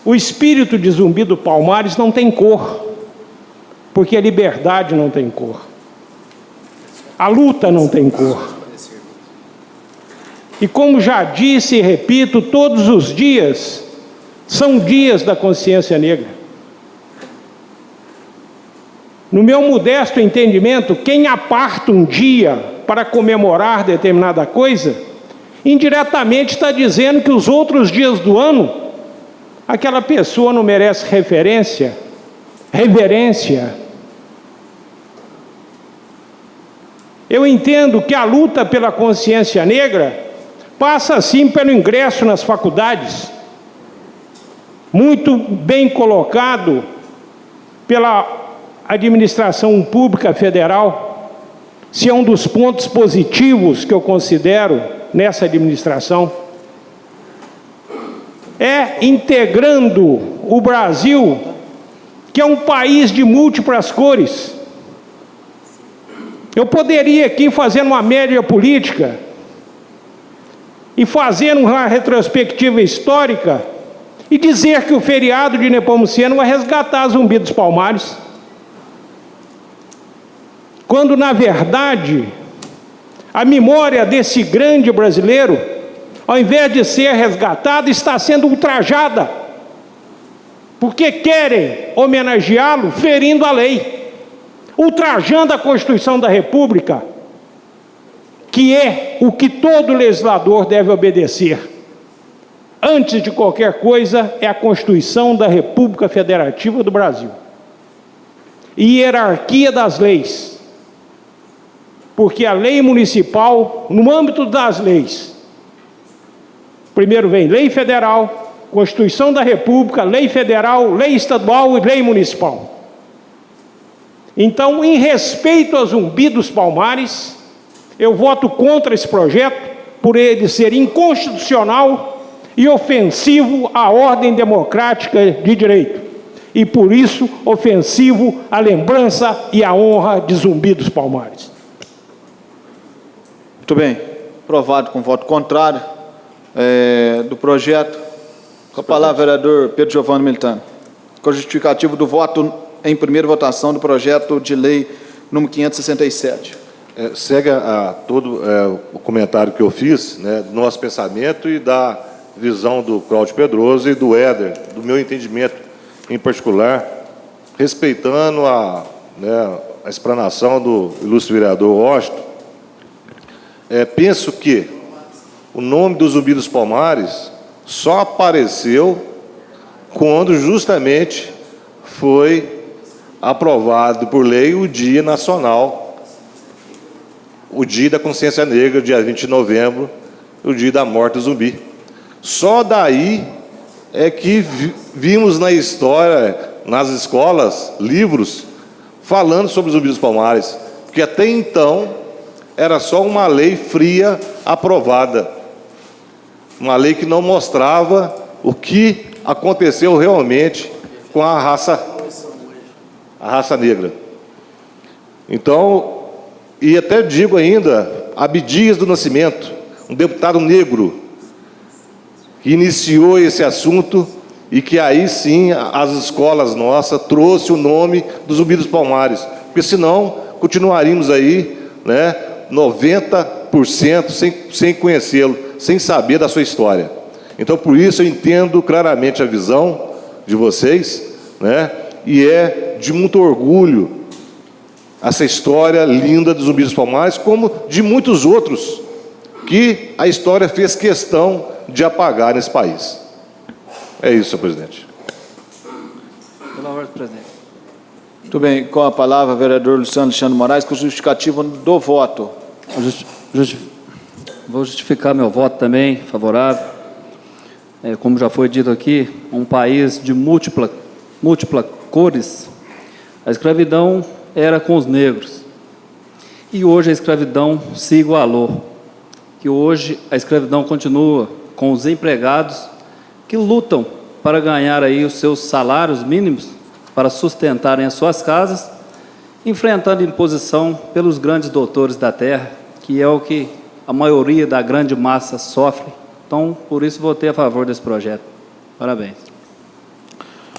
Speaker 7: O espírito de Zumbi dos Palmares não tem cor, porque a liberdade não tem cor. A luta não tem cor. E como já disse e repito, todos os dias são dias da consciência negra. No meu modesto entendimento, quem aparta um dia para comemorar determinada coisa, indiretamente está dizendo que os outros dias do ano, aquela pessoa não merece reverência. Eu entendo que a luta pela consciência negra passa, sim, pelo ingresso nas faculdades, muito bem colocado pela administração pública federal, se é um dos pontos positivos que eu considero nessa administração, é integrando o Brasil, que é um país de múltiplas cores. Eu poderia aqui fazer uma média política e fazer uma retrospectiva histórica e dizer que o feriado de Nepomuceno vai resgatar Zumbi dos Palmares. quando, na verdade, a memória desse grande brasileiro, ao invés de ser resgatada, está sendo ultrajada, porque querem homenageá-lo ferindo a lei, ultrajando a Constituição da República, que é o que todo legislador deve obedecer. Antes de qualquer coisa, é a Constituição da República Federativa do Brasil. E hierarquia das leis. Porque a lei municipal, no âmbito das leis, primeiro vem lei federal, Constituição da República, lei federal, lei estadual e lei municipal. Então, em respeito a Zumbi dos Palmares, eu voto contra esse projeto, por ele ser inconstitucional e ofensivo à ordem democrática de direito, e por isso ofensivo à lembrança e à honra de Zumbi dos Palmares.
Speaker 1: Muito bem. Aprovado com voto contrário do projeto. Com a palavra, vereador Pedro Giovanni Militano. Com justificativo do voto em primeira votação do projeto de lei número 567.
Speaker 6: Segue todo o comentário que eu fiz, né, do nosso pensamento e da visão do Cláudio Pedroso e do Éder, do meu entendimento em particular, respeitando a explanação do ilustre vereador Washington. Penso que o nome do Zumbi dos Palmares só apareceu quando justamente foi aprovado por lei o Dia Nacional, o Dia da Consciência Negra, dia 20 de novembro, o dia da morte do zumbi. Só daí é que vimos na história, nas escolas, livros falando sobre o Zumbi dos Palmares, porque até então era só uma lei fria aprovada, uma lei que não mostrava o que aconteceu realmente com a raça negra. Então, e até digo ainda, Abdias do Nascimento, um deputado negro, que iniciou esse assunto e que aí sim as escolas nossas trouxe o nome do Zumbi dos Palmares, porque senão continuaríamos aí, né, 90% sem conhecê-lo, sem saber da sua história. Então, por isso eu entendo claramente a visão de vocês, né, e é de muito orgulho essa história linda do Zumbi dos Palmares, como de muitos outros que a história fez questão de apagar nesse país. É isso, senhor presidente.
Speaker 8: Pela ordem, presidente.
Speaker 1: Muito bem. Com a palavra, vereador Luciano Alexandre Moraes, com justificativo do voto.
Speaker 8: Vou justificar meu voto também, favorável. Como já foi dito aqui, um país de múltipla cores, a escravidão era com os negros. E hoje a escravidão se igualou. Que hoje a escravidão continua com os empregados que lutam para ganhar aí os seus salários mínimos para sustentarem as suas casas, enfrentando imposição pelos grandes doutores da terra, que é o que a maioria da grande massa sofre. Então, por isso, votei a favor desse projeto. Parabéns.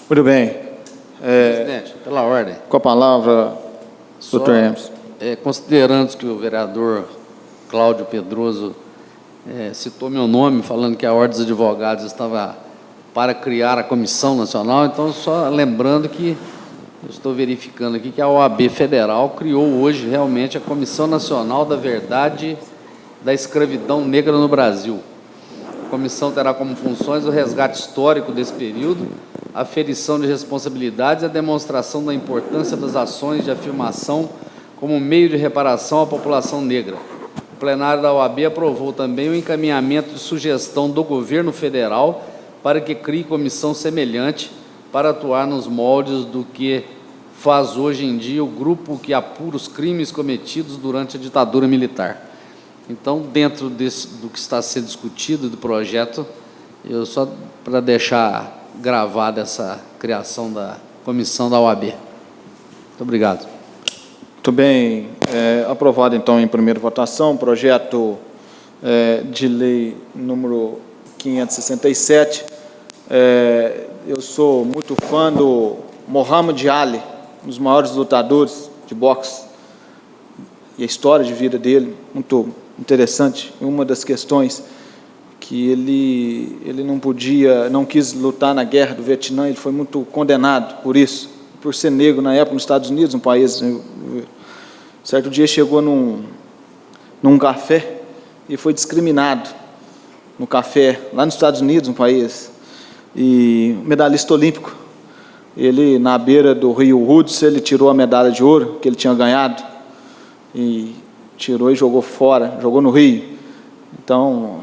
Speaker 1: Muito bem.
Speaker 9: Presidente, pela ordem.
Speaker 1: Com a palavra, doutor Emerson.
Speaker 9: Considerando que o vereador Cláudio Pedroso citou meu nome, falando que a Ordem dos Advogados estava para criar a Comissão Nacional, então só lembrando que eu estou verificando aqui que a OAB Federal criou hoje realmente a Comissão Nacional da Verdade da Escravidão Negra no Brasil. A comissão terá como funções o resgate histórico desse período, a aferição de responsabilidades e a demonstração da importância das ações de afirmação como meio de reparação à população negra. O plenário da OAB aprovou também o encaminhamento de sugestão do governo federal para que crie comissão semelhante para atuar nos moldes do que faz hoje em dia o grupo que apura os crimes cometidos durante a ditadura militar. Então, dentro do que está sendo discutido do projeto, eu só para deixar gravada essa criação da comissão da OAB. Muito obrigado.
Speaker 1: Muito bem. Aprovado, então, em primeira votação, o projeto de lei número 567. Eu sou muito fã do Muhammad Ali, um dos maiores lutadores de boxe a história de vida dele, muito interessante. Uma das questões que ele não quis lutar na guerra do Vietnã, ele foi muito condenado por isso, por ser negro na época nos Estados Unidos, um país. Certo dia chegou num café e foi discriminado no café, lá nos Estados Unidos, um país, e medalhista olímpico. Ele, na beira do rio Hudson, ele tirou a medalha de ouro que ele tinha ganhado, e tirou e jogou fora, jogou no rio. Então,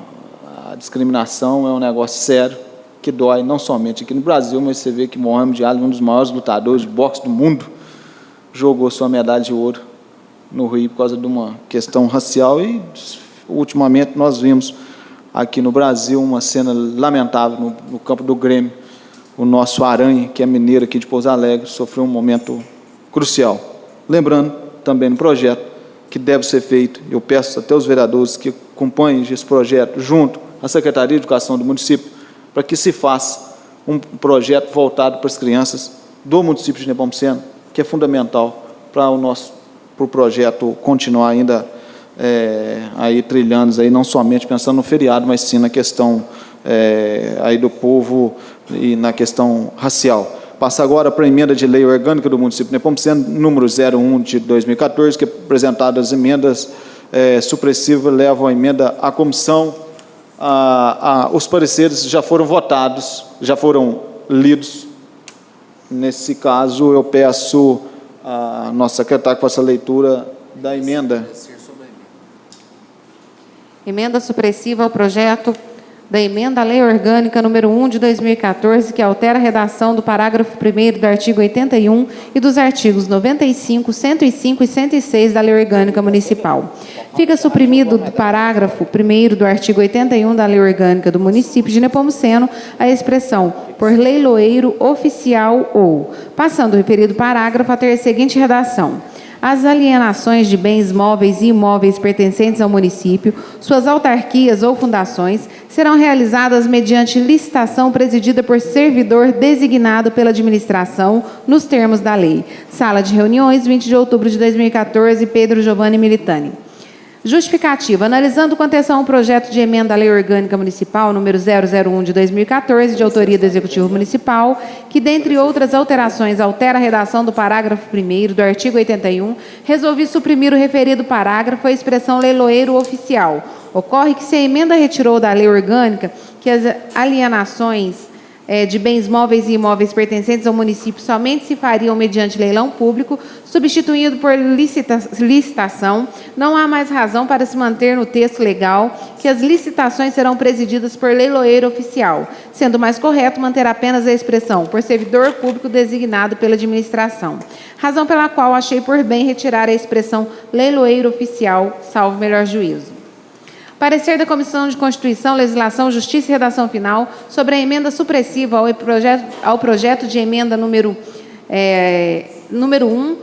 Speaker 1: a discriminação é um negócio sério, que dói, não somente aqui no Brasil, mas você vê que Muhammad Ali, um dos maiores lutadores de boxe do mundo, jogou sua medalha de ouro no Rio por causa de uma questão racial. E, ultimamente, nós vimos aqui no Brasil uma cena lamentável no campo do Grêmio. O nosso Aranha, que é mineiro aqui de Pouso Alegre, sofreu um momento crucial. Lembrando também no projeto que deve ser feito, eu peço até os vereadores que acompanhem esse projeto junto à Secretaria de Educação do município, para que se faça um projeto voltado para as crianças do município de Nepomuceno, que é fundamental para o projeto continuar ainda aí trilhando, aí, não somente pensando no feriado, mas sim na questão aí do povo e na questão racial. Passa agora para a emenda de lei orgânica do município de Nepomuceno, número 01 de 2014, que apresentadas as emendas supressivas levam a emenda à comissão. Os pareceres já foram votados, já foram lidos. Nesse caso, eu peço a nossa secretária que faça a leitura da emenda.
Speaker 5: Emenda supressiva ao projeto da emenda à lei orgânica número 1 de 2014, que altera a redação do parágrafo 1º do artigo 81 e dos artigos 95, 105 e 106 da lei orgânica municipal. Fica suprimido do parágrafo 1º do artigo 81 da lei orgânica do município de Nepomuceno a expressão por leiloeiro oficial ou, passando o referido parágrafo a ter a seguinte redação: as alienações de bens móveis e imóveis pertencentes ao município, suas autarquias ou fundações, serão realizadas mediante licitação presidida por servidor designado pela administração, nos termos da lei. Sala de reuniões, 20 de outubro de 2014, Pedro Giovanni Militani. Justificativa. Analisando com atenção o projeto de emenda à Lei Orgânica Municipal, número 001 de 2014, de autoria do Executivo Municipal, que, dentre outras alterações, altera a redação do parágrafo 1º do artigo 81, resolvi suprimir o referido parágrafo a expressão leiloeiro oficial. Ocorre que, se a emenda retirou da Lei Orgânica que as alienações de bens móveis e imóveis pertencentes ao município somente se fariam mediante leilão público, substituído por licitação, não há mais razão para se manter no texto legal que as licitações serão presididas por leiloeiro oficial, sendo mais correto manter apenas a expressão por servidor público designado pela administração. Razão pela qual achei por bem retirar a expressão leiloeiro oficial, salvo melhor juízo. Parecer da Comissão de Constituição, Legislação, Justiça e Redação Final sobre a emenda supressiva ao projeto de emenda número 1,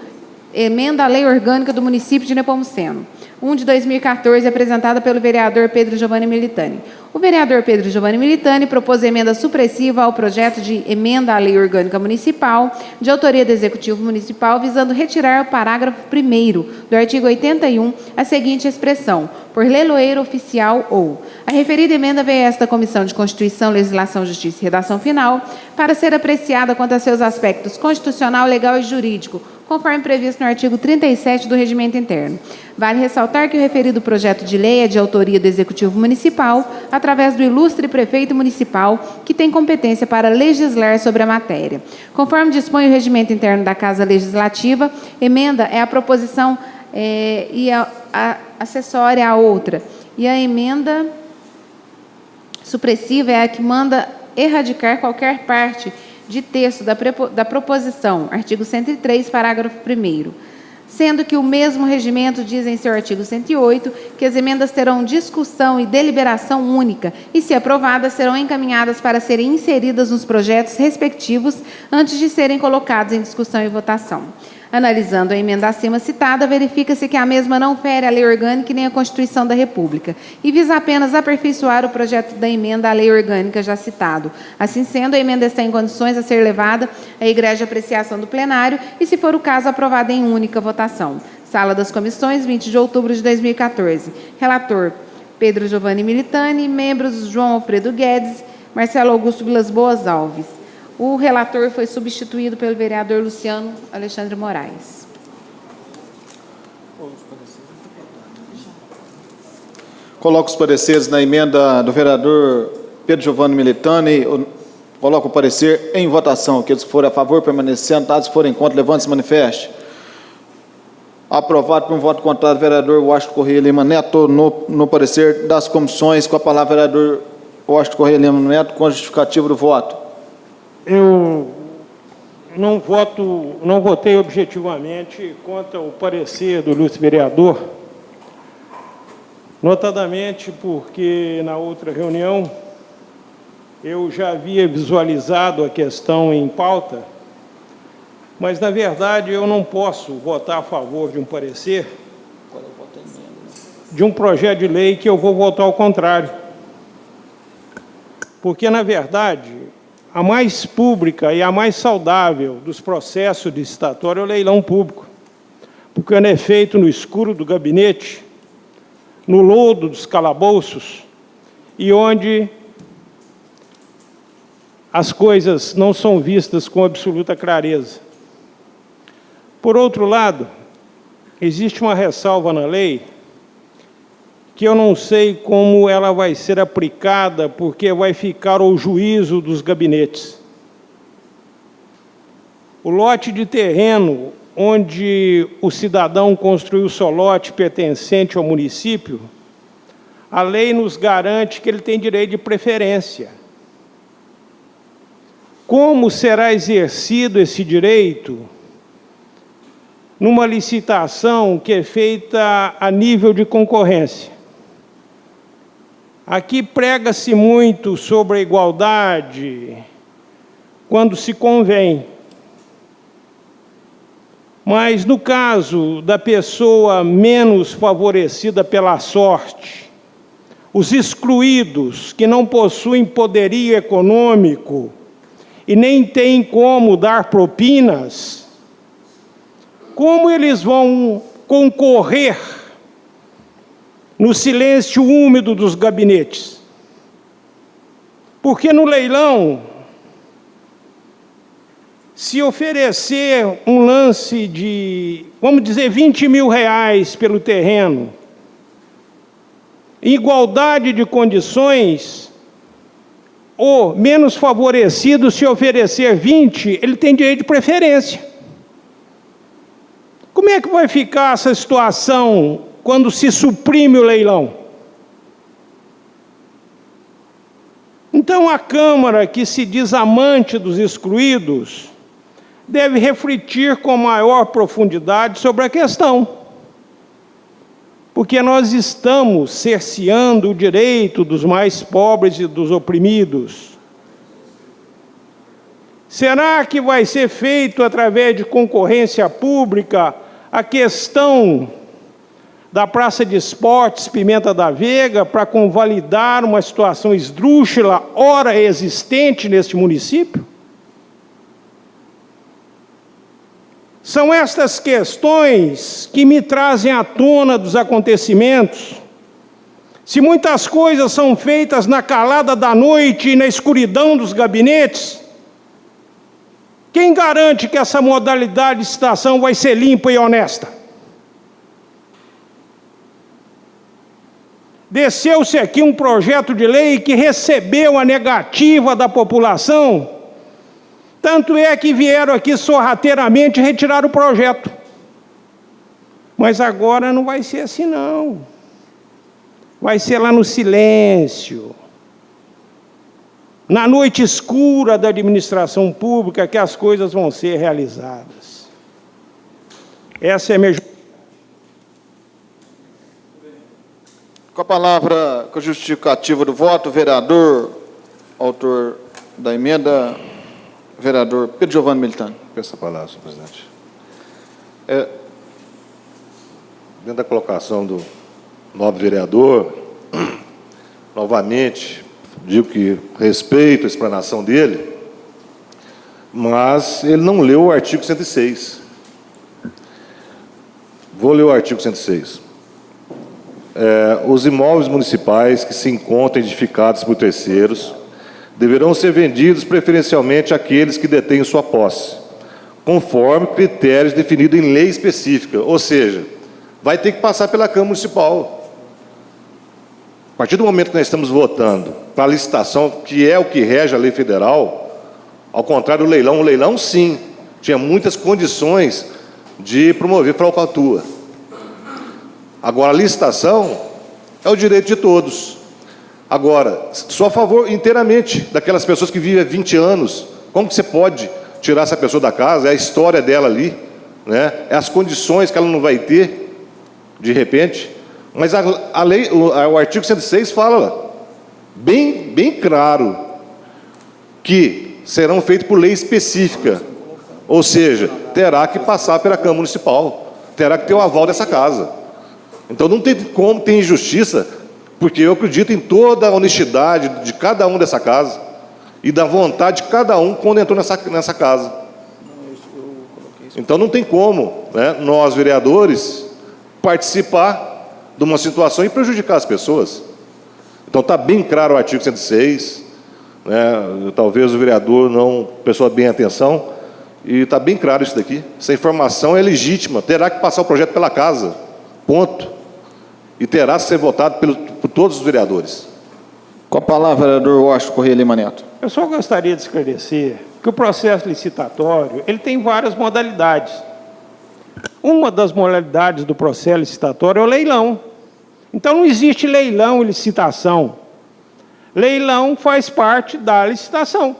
Speaker 5: emenda à Lei Orgânica do Município de Nepomuceno, 1 de 2014, apresentada pelo vereador Pedro Giovanni Militani. O vereador Pedro Giovanni Militani propôs emenda supressiva ao projeto de emenda à Lei Orgânica Municipal, de autoria do Executivo Municipal, visando retirar o parágrafo 1º do artigo 81, a seguinte expressão: por leiloeiro oficial ou. A referida emenda veio a esta Comissão de Constituição, Legislação, Justiça e Redação Final para ser apreciada quanto a seus aspectos constitucional, legal e jurídico, conforme previsto no artigo 37 do Regimento Interno. Vale ressaltar que o referido projeto de lei é de autoria do Executivo Municipal, através do ilustre prefeito municipal, que tem competência para legislar sobre a matéria. Conforme dispõe o Regimento Interno da Casa Legislativa, emenda é a proposição e a acessória à outra. E a emenda supressiva é a que manda erradicar qualquer parte de texto da proposição, artigo 103, parágrafo 1º. Sendo que o mesmo regimento diz em seu artigo 108 que as emendas terão discussão e deliberação única e, se aprovadas, serão encaminhadas para serem inseridas nos projetos respectivos antes de serem colocados em discussão e votação. Analisando a emenda acima citada, verifica-se que a mesma não fere a Lei Orgânica e nem a Constituição da República, e visa apenas aperfeiçoar o projeto da emenda à Lei Orgânica já citado. Assim sendo, a emenda está em condições a ser levada à egrégia apreciação do plenário e, se for o caso, aprovada em única votação. Sala das Comissões, 20 de outubro de 2014. Relator, Pedro Giovanni Militani. Membros, João Alfredo Guedes, Marcelo Augusto Vilas Boas Alves. O relator foi substituído pelo vereador Luciano Alexandre Moraes.
Speaker 1: Coloco os pareceres na emenda do vereador Pedro Giovanni Militani. Coloco o parecer em votação. Aqueles que forem a favor, permanecer sentados. Que forem contra, levante-se e manifeste. Aprovado por um voto contrário, vereador Washington Correia Lima Neto, no parecer das comissões. Com a palavra, vereador Washington Correia Lima Neto, com justificativo do voto.
Speaker 7: Eu não votei objetivamente contra o parecer do ilustre vereador, notadamente porque na outra reunião eu já havia visualizado a questão em pauta, mas, na verdade, eu não posso votar a favor de um parecer de um projeto de lei que eu vou votar ao contrário. Porque, na verdade, a mais pública e a mais saudável dos processos de licitatório é o leilão público, porque ele é feito no escuro do gabinete, no lodo dos calabouços, e onde as coisas não são vistas com absoluta clareza. Por outro lado, existe uma ressalva na lei que eu não sei como ela vai ser aplicada, porque vai ficar ao juízo dos gabinetes. O lote de terreno onde o cidadão construiu o seu lote pertencente ao município, a lei nos garante que ele tem direito de preferência. Como será exercido esse direito numa licitação que é feita a nível de concorrência? Aqui prega-se muito sobre a igualdade quando se convém. Mas, no caso da pessoa menos favorecida pela sorte, os excluídos que não possuem poderio econômico e nem têm como dar propinas, como eles vão concorrer no silêncio úmido dos gabinetes? Porque no leilão, se oferecer um lance de, vamos dizer, 20 mil reais pelo terreno, em igualdade de condições, o menos favorecido, se oferecer 20, ele tem direito de preferência. Como é que vai ficar essa situação quando se suprime o leilão? Então, a Câmara, que se diz amante dos excluídos, deve refletir com maior profundidade sobre a questão, porque nós estamos cerceando o direito dos mais pobres e dos oprimidos. Será que vai ser feito através de concorrência pública a questão da Praça de Esportes Pimenta da Veiga para convalidar uma situação esdrúxula, ora existente neste município? São estas questões que me trazem à tona dos acontecimentos. Se muitas coisas são feitas na calada da noite e na escuridão dos gabinetes, quem garante que essa modalidade de licitação vai ser limpa e honesta? Desceu-se aqui um projeto de lei que recebeu a negativa da população, tanto é que vieram aqui sorrateiramente retirar o projeto. Mas agora não vai ser assim, não. Vai ser lá no silêncio, na noite escura da administração pública, que as coisas vão ser realizadas. Essa é a minha...
Speaker 1: Com a palavra, com a justificativa do voto, o vereador, autor da emenda, vereador Pedro Giovanni Militani.
Speaker 6: Peço a palavra, senhor presidente. Dentro da colocação do nobre vereador, novamente, digo que respeito a explanação dele, mas ele não leu o artigo 106. Vou ler o artigo 106. Os imóveis municipais que se encontram edificados por terceiros deverão ser vendidos preferencialmente àqueles que detêm sua posse, conforme critérios definidos em lei específica. Ou seja, vai ter que passar pela Câmara Municipal. A partir do momento que nós estamos votando para a licitação, que é o que rege a lei federal, ao contrário do leilão, o leilão, sim, tinha muitas condições de promover falcatrua. Agora, a licitação é o direito de todos. Agora, sou a favor inteiramente daquelas pessoas que vivem há 20 anos. Como que você pode tirar essa pessoa da casa? É a história dela ali, né? É as condições que ela não vai ter, de repente. Mas a lei, o artigo 106 fala bem claro que serão feitos por lei específica. Ou seja, terá que passar pela Câmara Municipal, terá que ter o aval dessa casa. Então não tem como ter injustiça, porque eu acredito em toda a honestidade de cada um dessa casa e da vontade de cada um quando entrou nessa casa. Então não tem como, né, nós, vereadores, participar de uma situação e prejudicar as pessoas. Então está bem claro o artigo 106, né, talvez o vereador não prestou bem atenção, e está bem claro isso daqui. Essa informação é legítima, terá que passar o projeto pela casa, ponto. E terá que ser votado por todos os vereadores.
Speaker 1: Com a palavra, vereador Washington Correia Lima Neto.
Speaker 7: Eu só gostaria de esclarecer que o processo licitatório ele tem várias modalidades. Uma das modalidades do processo licitatório é o leilão. Então, não existe leilão e licitação. Leilão faz parte da licitação.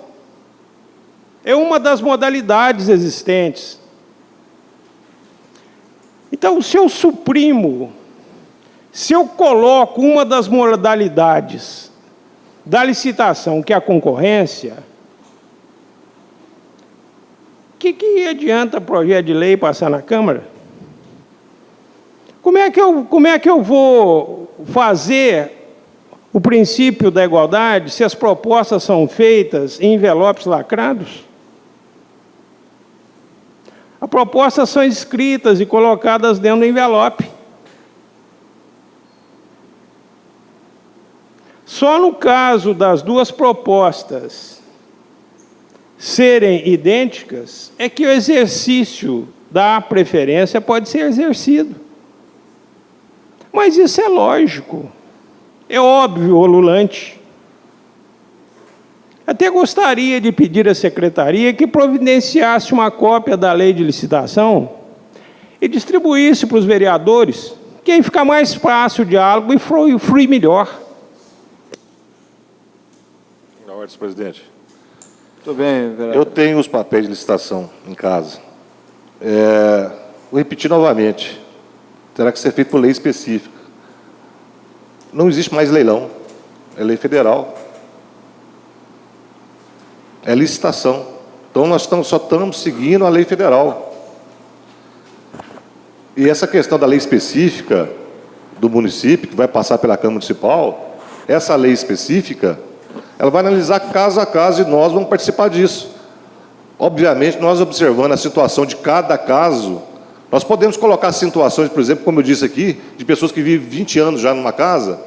Speaker 7: É uma das modalidades existentes. Então, se eu suprimo, se eu coloco uma das modalidades da licitação, que é a concorrência, o que adianta o projeto de lei passar na Câmara? Como é que eu vou fazer o princípio da igualdade se as propostas são feitas em envelopes lacrados? As propostas são escritas e colocadas dentro do envelope. Só no caso das duas propostas serem idênticas é que o exercício da preferência pode ser exercido. Mas isso é lógico, é óbvio, ululante. Até gostaria de pedir à secretaria que providenciasse uma cópia da lei de licitação e distribuísse para os vereadores, que aí fica mais fácil o diálogo e flui melhor.
Speaker 6: Na ordem, presidente.
Speaker 1: Muito bem, vereador.
Speaker 6: Eu tenho os papéis de licitação em casa. Vou repetir novamente. Terá que ser feito por lei específica. Não existe mais leilão. É lei federal. É licitação. Então, nós só estamos seguindo a lei federal. E essa questão da lei específica do município, que vai passar pela Câmara Municipal, essa lei específica, ela vai analisar caso a caso e nós vamos participar disso. Obviamente, nós observando a situação de cada caso, nós podemos colocar situações, por exemplo, como eu disse aqui, de pessoas que vivem 20 anos já numa casa,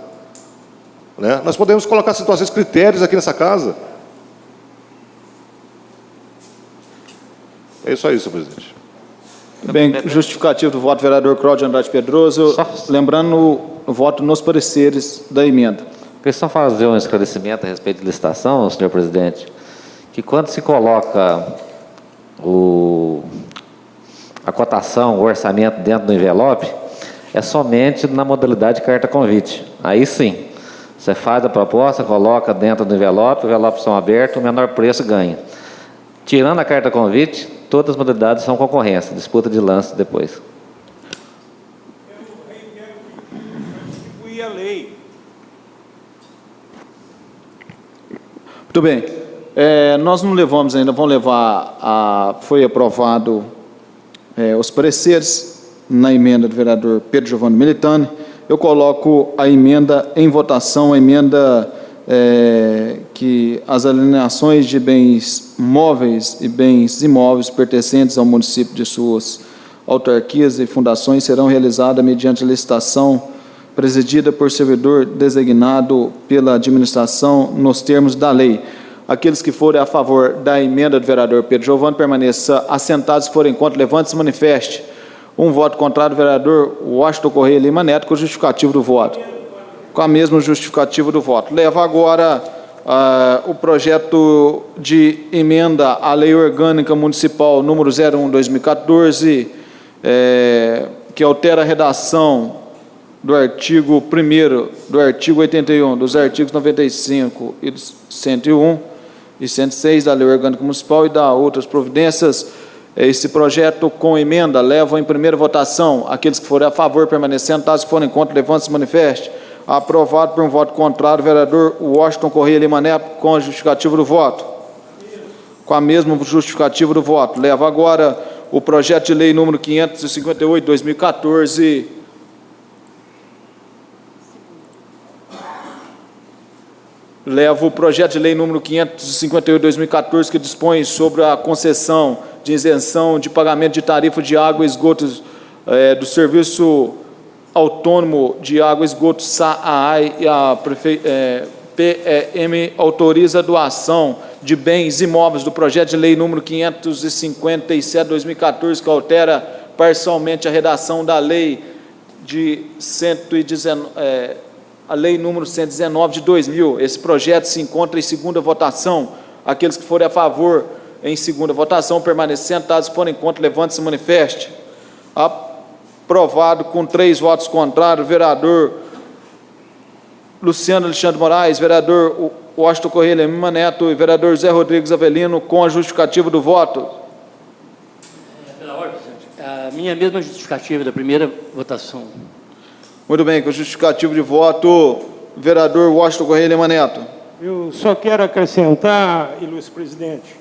Speaker 6: né? Nós podemos colocar situações, critérios aqui nessa casa. É só isso, presidente.
Speaker 1: Bem, justificativo do voto, vereador Cláudio Andrade Pedroso. Lembrando o voto nos pareceres da emenda.
Speaker 10: Queria só fazer um esclarecimento a respeito de licitação, senhor presidente, que quando se coloca a cotação, o orçamento dentro do envelope, é somente na modalidade carta convite. Aí sim, você faz a proposta, coloca dentro do envelope, o envelope são abertos, o menor preço ganha. Tirando a carta convite, todas as modalidades são concorrência, disputa de lance depois.
Speaker 7: Distribuir a lei.
Speaker 1: Muito bem. Nós não levamos ainda, vamos levar foi aprovado os pareceres na emenda do vereador Pedro Giovanni Militani. Eu coloco a emenda em votação, a emenda que as alienações de bens móveis e bens imóveis pertencentes ao município de suas autarquias e fundações serão realizadas mediante licitação presidida por servidor designado pela administração nos termos da lei. Aqueles que forem a favor da emenda do vereador Pedro Giovanni permaneça assentados, se forem contra, levante e se manifeste. Um voto contrário, vereador Washington Correia Lima Neto, com o justificativo do voto. Com a mesma justificativa do voto. Levo agora o projeto de emenda à Lei Orgânica Municipal número 01/2014, que altera a redação do artigo 1º, do artigo 81, dos artigos 95 e 101 e 106 da Lei Orgânica Municipal e da outras providências. Esse projeto com emenda leva em primeira votação. Aqueles que forem a favor, permanecendo, sentados, que forem contra, levante-se e manifeste. Aprovado por um voto contrário, vereador Washington Correia Lima Neto, com a justificativa do voto. Com a mesma justificativa do voto. Leva agora o projeto de lei número 558/2014, levo o projeto de lei número 558/2014, que dispõe sobre a concessão de isenção de pagamento de tarifa de água e esgotos do Serviço Autônomo de Água e Esgoto SAAI, e a PEM autoriza a doação de bens imóveis do projeto de lei número 557/2014, que altera parcialmente a redação da lei de 119, a lei número 119 de 2000. Esse projeto se encontra em segunda votação. Aqueles que forem a favor em segunda votação, permanecendo sentados, se forem contra, levante-se e manifeste. Aprovado com 3 votos contrários, vereador Luciano Alexandre Moraes, vereador Washington Correia Lima Neto e vereador Zé Rodrigues Avelino, com a justificativa do voto.
Speaker 13: Pela ordem, presidente. A minha mesma justificativa da primeira votação.
Speaker 1: Muito bem, com justificativo de voto, vereador Washington Correia Lima Neto.
Speaker 7: Eu só quero acrescentar, ilustre presidente,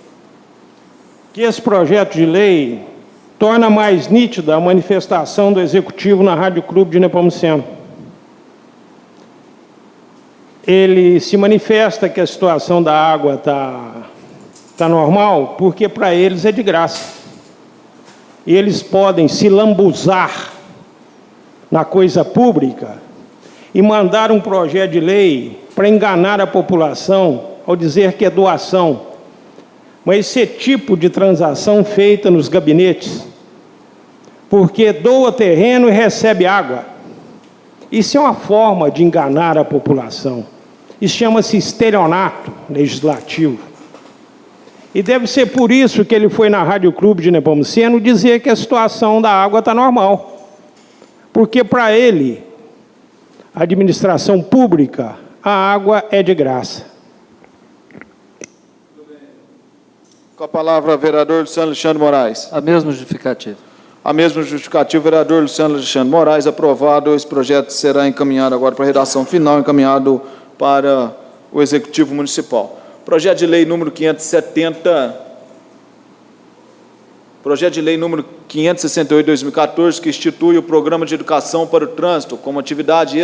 Speaker 7: que esse projeto de lei torna mais nítida a manifestação do Executivo na Rádio Clube de Nepomuceno. Ele se manifesta que a situação da água tá normal, porque para eles é de graça. E eles podem se lambuzar na coisa pública e mandar um projeto de lei para enganar a população ao dizer que é doação. Mas esse tipo de transação feita nos gabinetes, porque doa terreno e recebe água. Isso é uma forma de enganar a população. Isso chama-se estelionato legislativo. E deve ser por isso que ele foi na Rádio Clube de Nepomuceno dizer que a situação da água está normal. Porque para ele, a administração pública, a água é de graça.
Speaker 1: Com a palavra, vereador Luciano Alexandre Moraes.
Speaker 9: A mesma justificativa.
Speaker 1: A mesma justificativa, vereador Luciano Alexandre Moraes. Aprovado. Esse projeto será encaminhado agora para a redação final, encaminhado para o Executivo Municipal. Projeto de lei número 570, projeto de lei número 568/2014, que institui o Programa de Educação para o Trânsito como atividade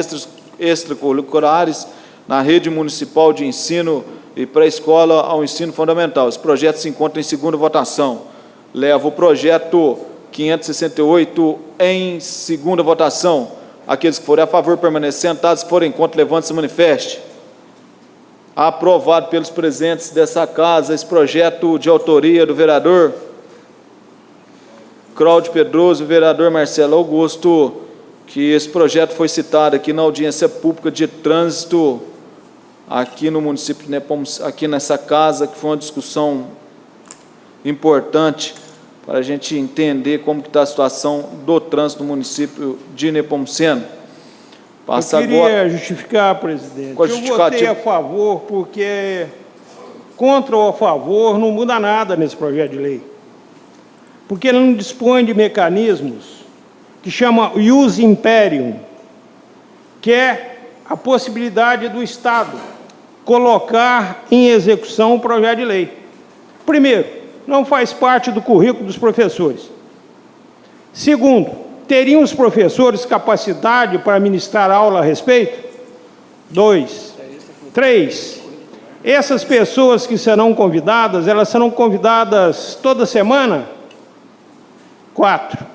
Speaker 1: extracurriculares na rede municipal de ensino e pré-escola ao ensino fundamental. Esse projeto se encontra em segunda votação. Levo o projeto 568 em segunda votação. Aqueles que forem a favor, permanecer sentados, se forem contra, levante-se e manifeste. Aprovado pelos presentes dessa casa esse projeto de autoria do vereador Cláudio Pedroso e vereador Marcelo Augusto, que esse projeto foi citado aqui na audiência pública de trânsito aqui no município de Nepomuceno, aqui nessa casa, que foi uma discussão importante para a gente entender como está a situação do trânsito no município de Nepomuceno.
Speaker 7: Eu queria justificar, presidente. Eu votei a favor porque contra ou a favor não muda nada nesse projeto de lei. Porque ele não dispõe de mecanismos que chama ius imperium, que é a possibilidade do Estado colocar em execução o projeto de lei. Primeiro, não faz parte do currículo dos professores. Segundo, teriam os professores capacidade para ministrar aula a respeito? 2. 3. Essas pessoas que serão convidadas, elas serão convidadas toda semana? 4.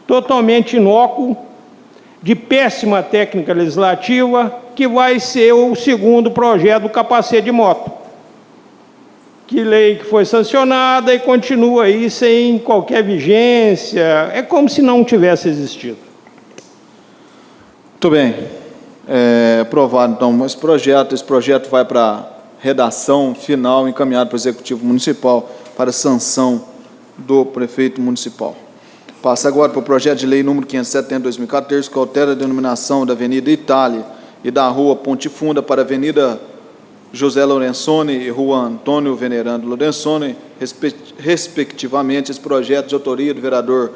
Speaker 7: totalmente inócuo, de péssima técnica legislativa, que vai ser o segundo projeto do capacete de moto. Que lei que foi sancionada e continua aí sem qualquer vigência, é como se não tivesse existido.
Speaker 1: Muito bem. Aprovado, então, esse projeto vai para redação final, encaminhado para o Executivo Municipal, para sanção do prefeito municipal. Passa agora para o projeto de lei número 570/2014, que altera a denominação da Avenida Itália e da Rua Ponte Funda para Avenida José Lorenzoni e Rua Antônio Venerando Lorenzoni, respectivamente. Esse projeto de autoria do vereador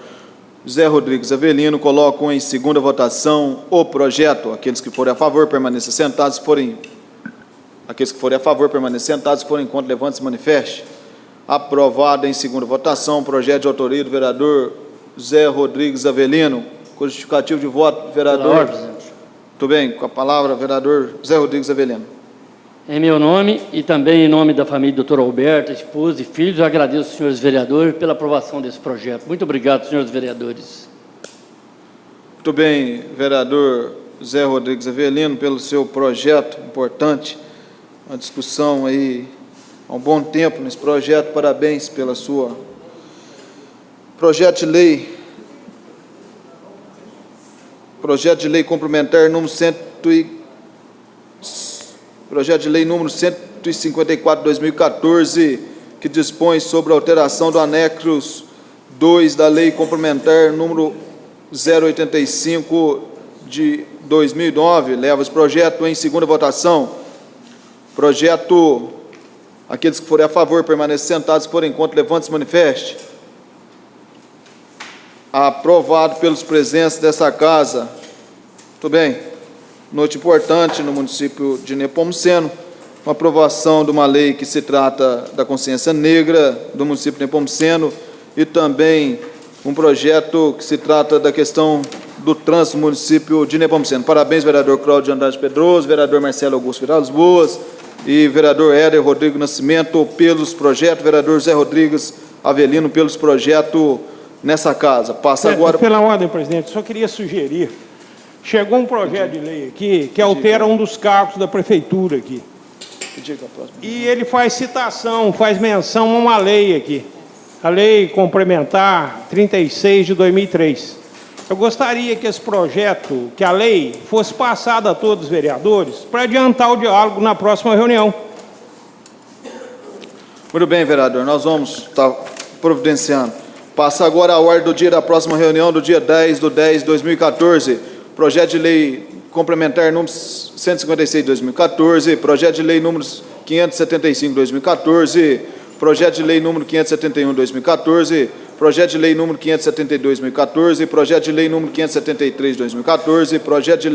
Speaker 1: Zé Rodrigues Avelino. Colocam em segunda votação o projeto. Aqueles que forem a favor, permaneçam sentados. Aqueles que forem a favor, permaneçam sentados. Se forem contra, levante-se e manifeste. Aprovado em segunda votação o projeto de autoria do vereador Zé Rodrigues Avelino. Com justificativo de voto, vereador. Muito bem, com a palavra, vereador Zé Rodrigues Avelino.
Speaker 13: Em meu nome e também em nome da família do Dr. Alberto, esposa e filhos, eu agradeço aos senhores vereadores pela aprovação desse projeto. Muito obrigado, senhores vereadores.
Speaker 1: Muito bem, vereador Zé Rodrigues Avelino, pelo seu projeto importante, uma discussão aí há um bom tempo nesse projeto. Parabéns pela sua projeto de lei complementar número 154/2014, que dispõe sobre a alteração do anexo 2 da Lei Complementar número 085 de 2009. Leva esse projeto em segunda votação. Projeto, aqueles que forem a favor, permaneçam sentados. Se forem contra, levante-se e manifeste. Aprovado pelos presentes dessa casa. Muito bem. Noite importante no município de Nepomuceno, uma aprovação de uma lei que se trata da consciência negra do município de Nepomuceno e também um projeto que se trata da questão do trânsito no município de Nepomuceno. Parabéns, vereador Cláudio Andrade Pedroso, vereador Marcelo Augusto Vilas Boas e vereador Éder Rodrigo Nascimento pelos projetos, vereador Zé Rodrigues Avelino pelos projetos nessa casa. Passa agora...
Speaker 7: Pela ordem, presidente, só queria sugerir. Chegou um projeto de lei aqui que altera um dos cargos da prefeitura aqui. E ele faz citação, faz menção a uma lei aqui. A Lei Complementar 36 de 2003. Eu gostaria que esse projeto, que a lei, fosse passada a todos os vereadores para adiantar o diálogo na próxima reunião.
Speaker 1: Muito bem, vereador. Nós vamos estar providenciando. Passa agora a ordem do dia da próxima reunião, do dia 10/10/2014. Projeto de lei complementar número 156 de 2014, projeto de lei número 575 de 2014, projeto de lei número 571 de 2014, projeto de lei número 572 de 2014, projeto de lei número 573 de 2014, projeto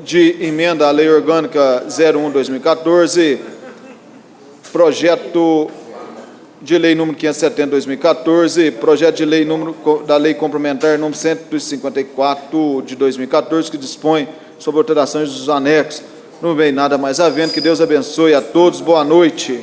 Speaker 1: de emenda à lei orgânica 01 de 2014, projeto de lei número 570 de 2014, projeto de lei da lei complementar número 154 de 2014, que dispõe sobre alterações dos anexos. Não bem, nada mais havendo. Que Deus abençoe a todos. Boa noite.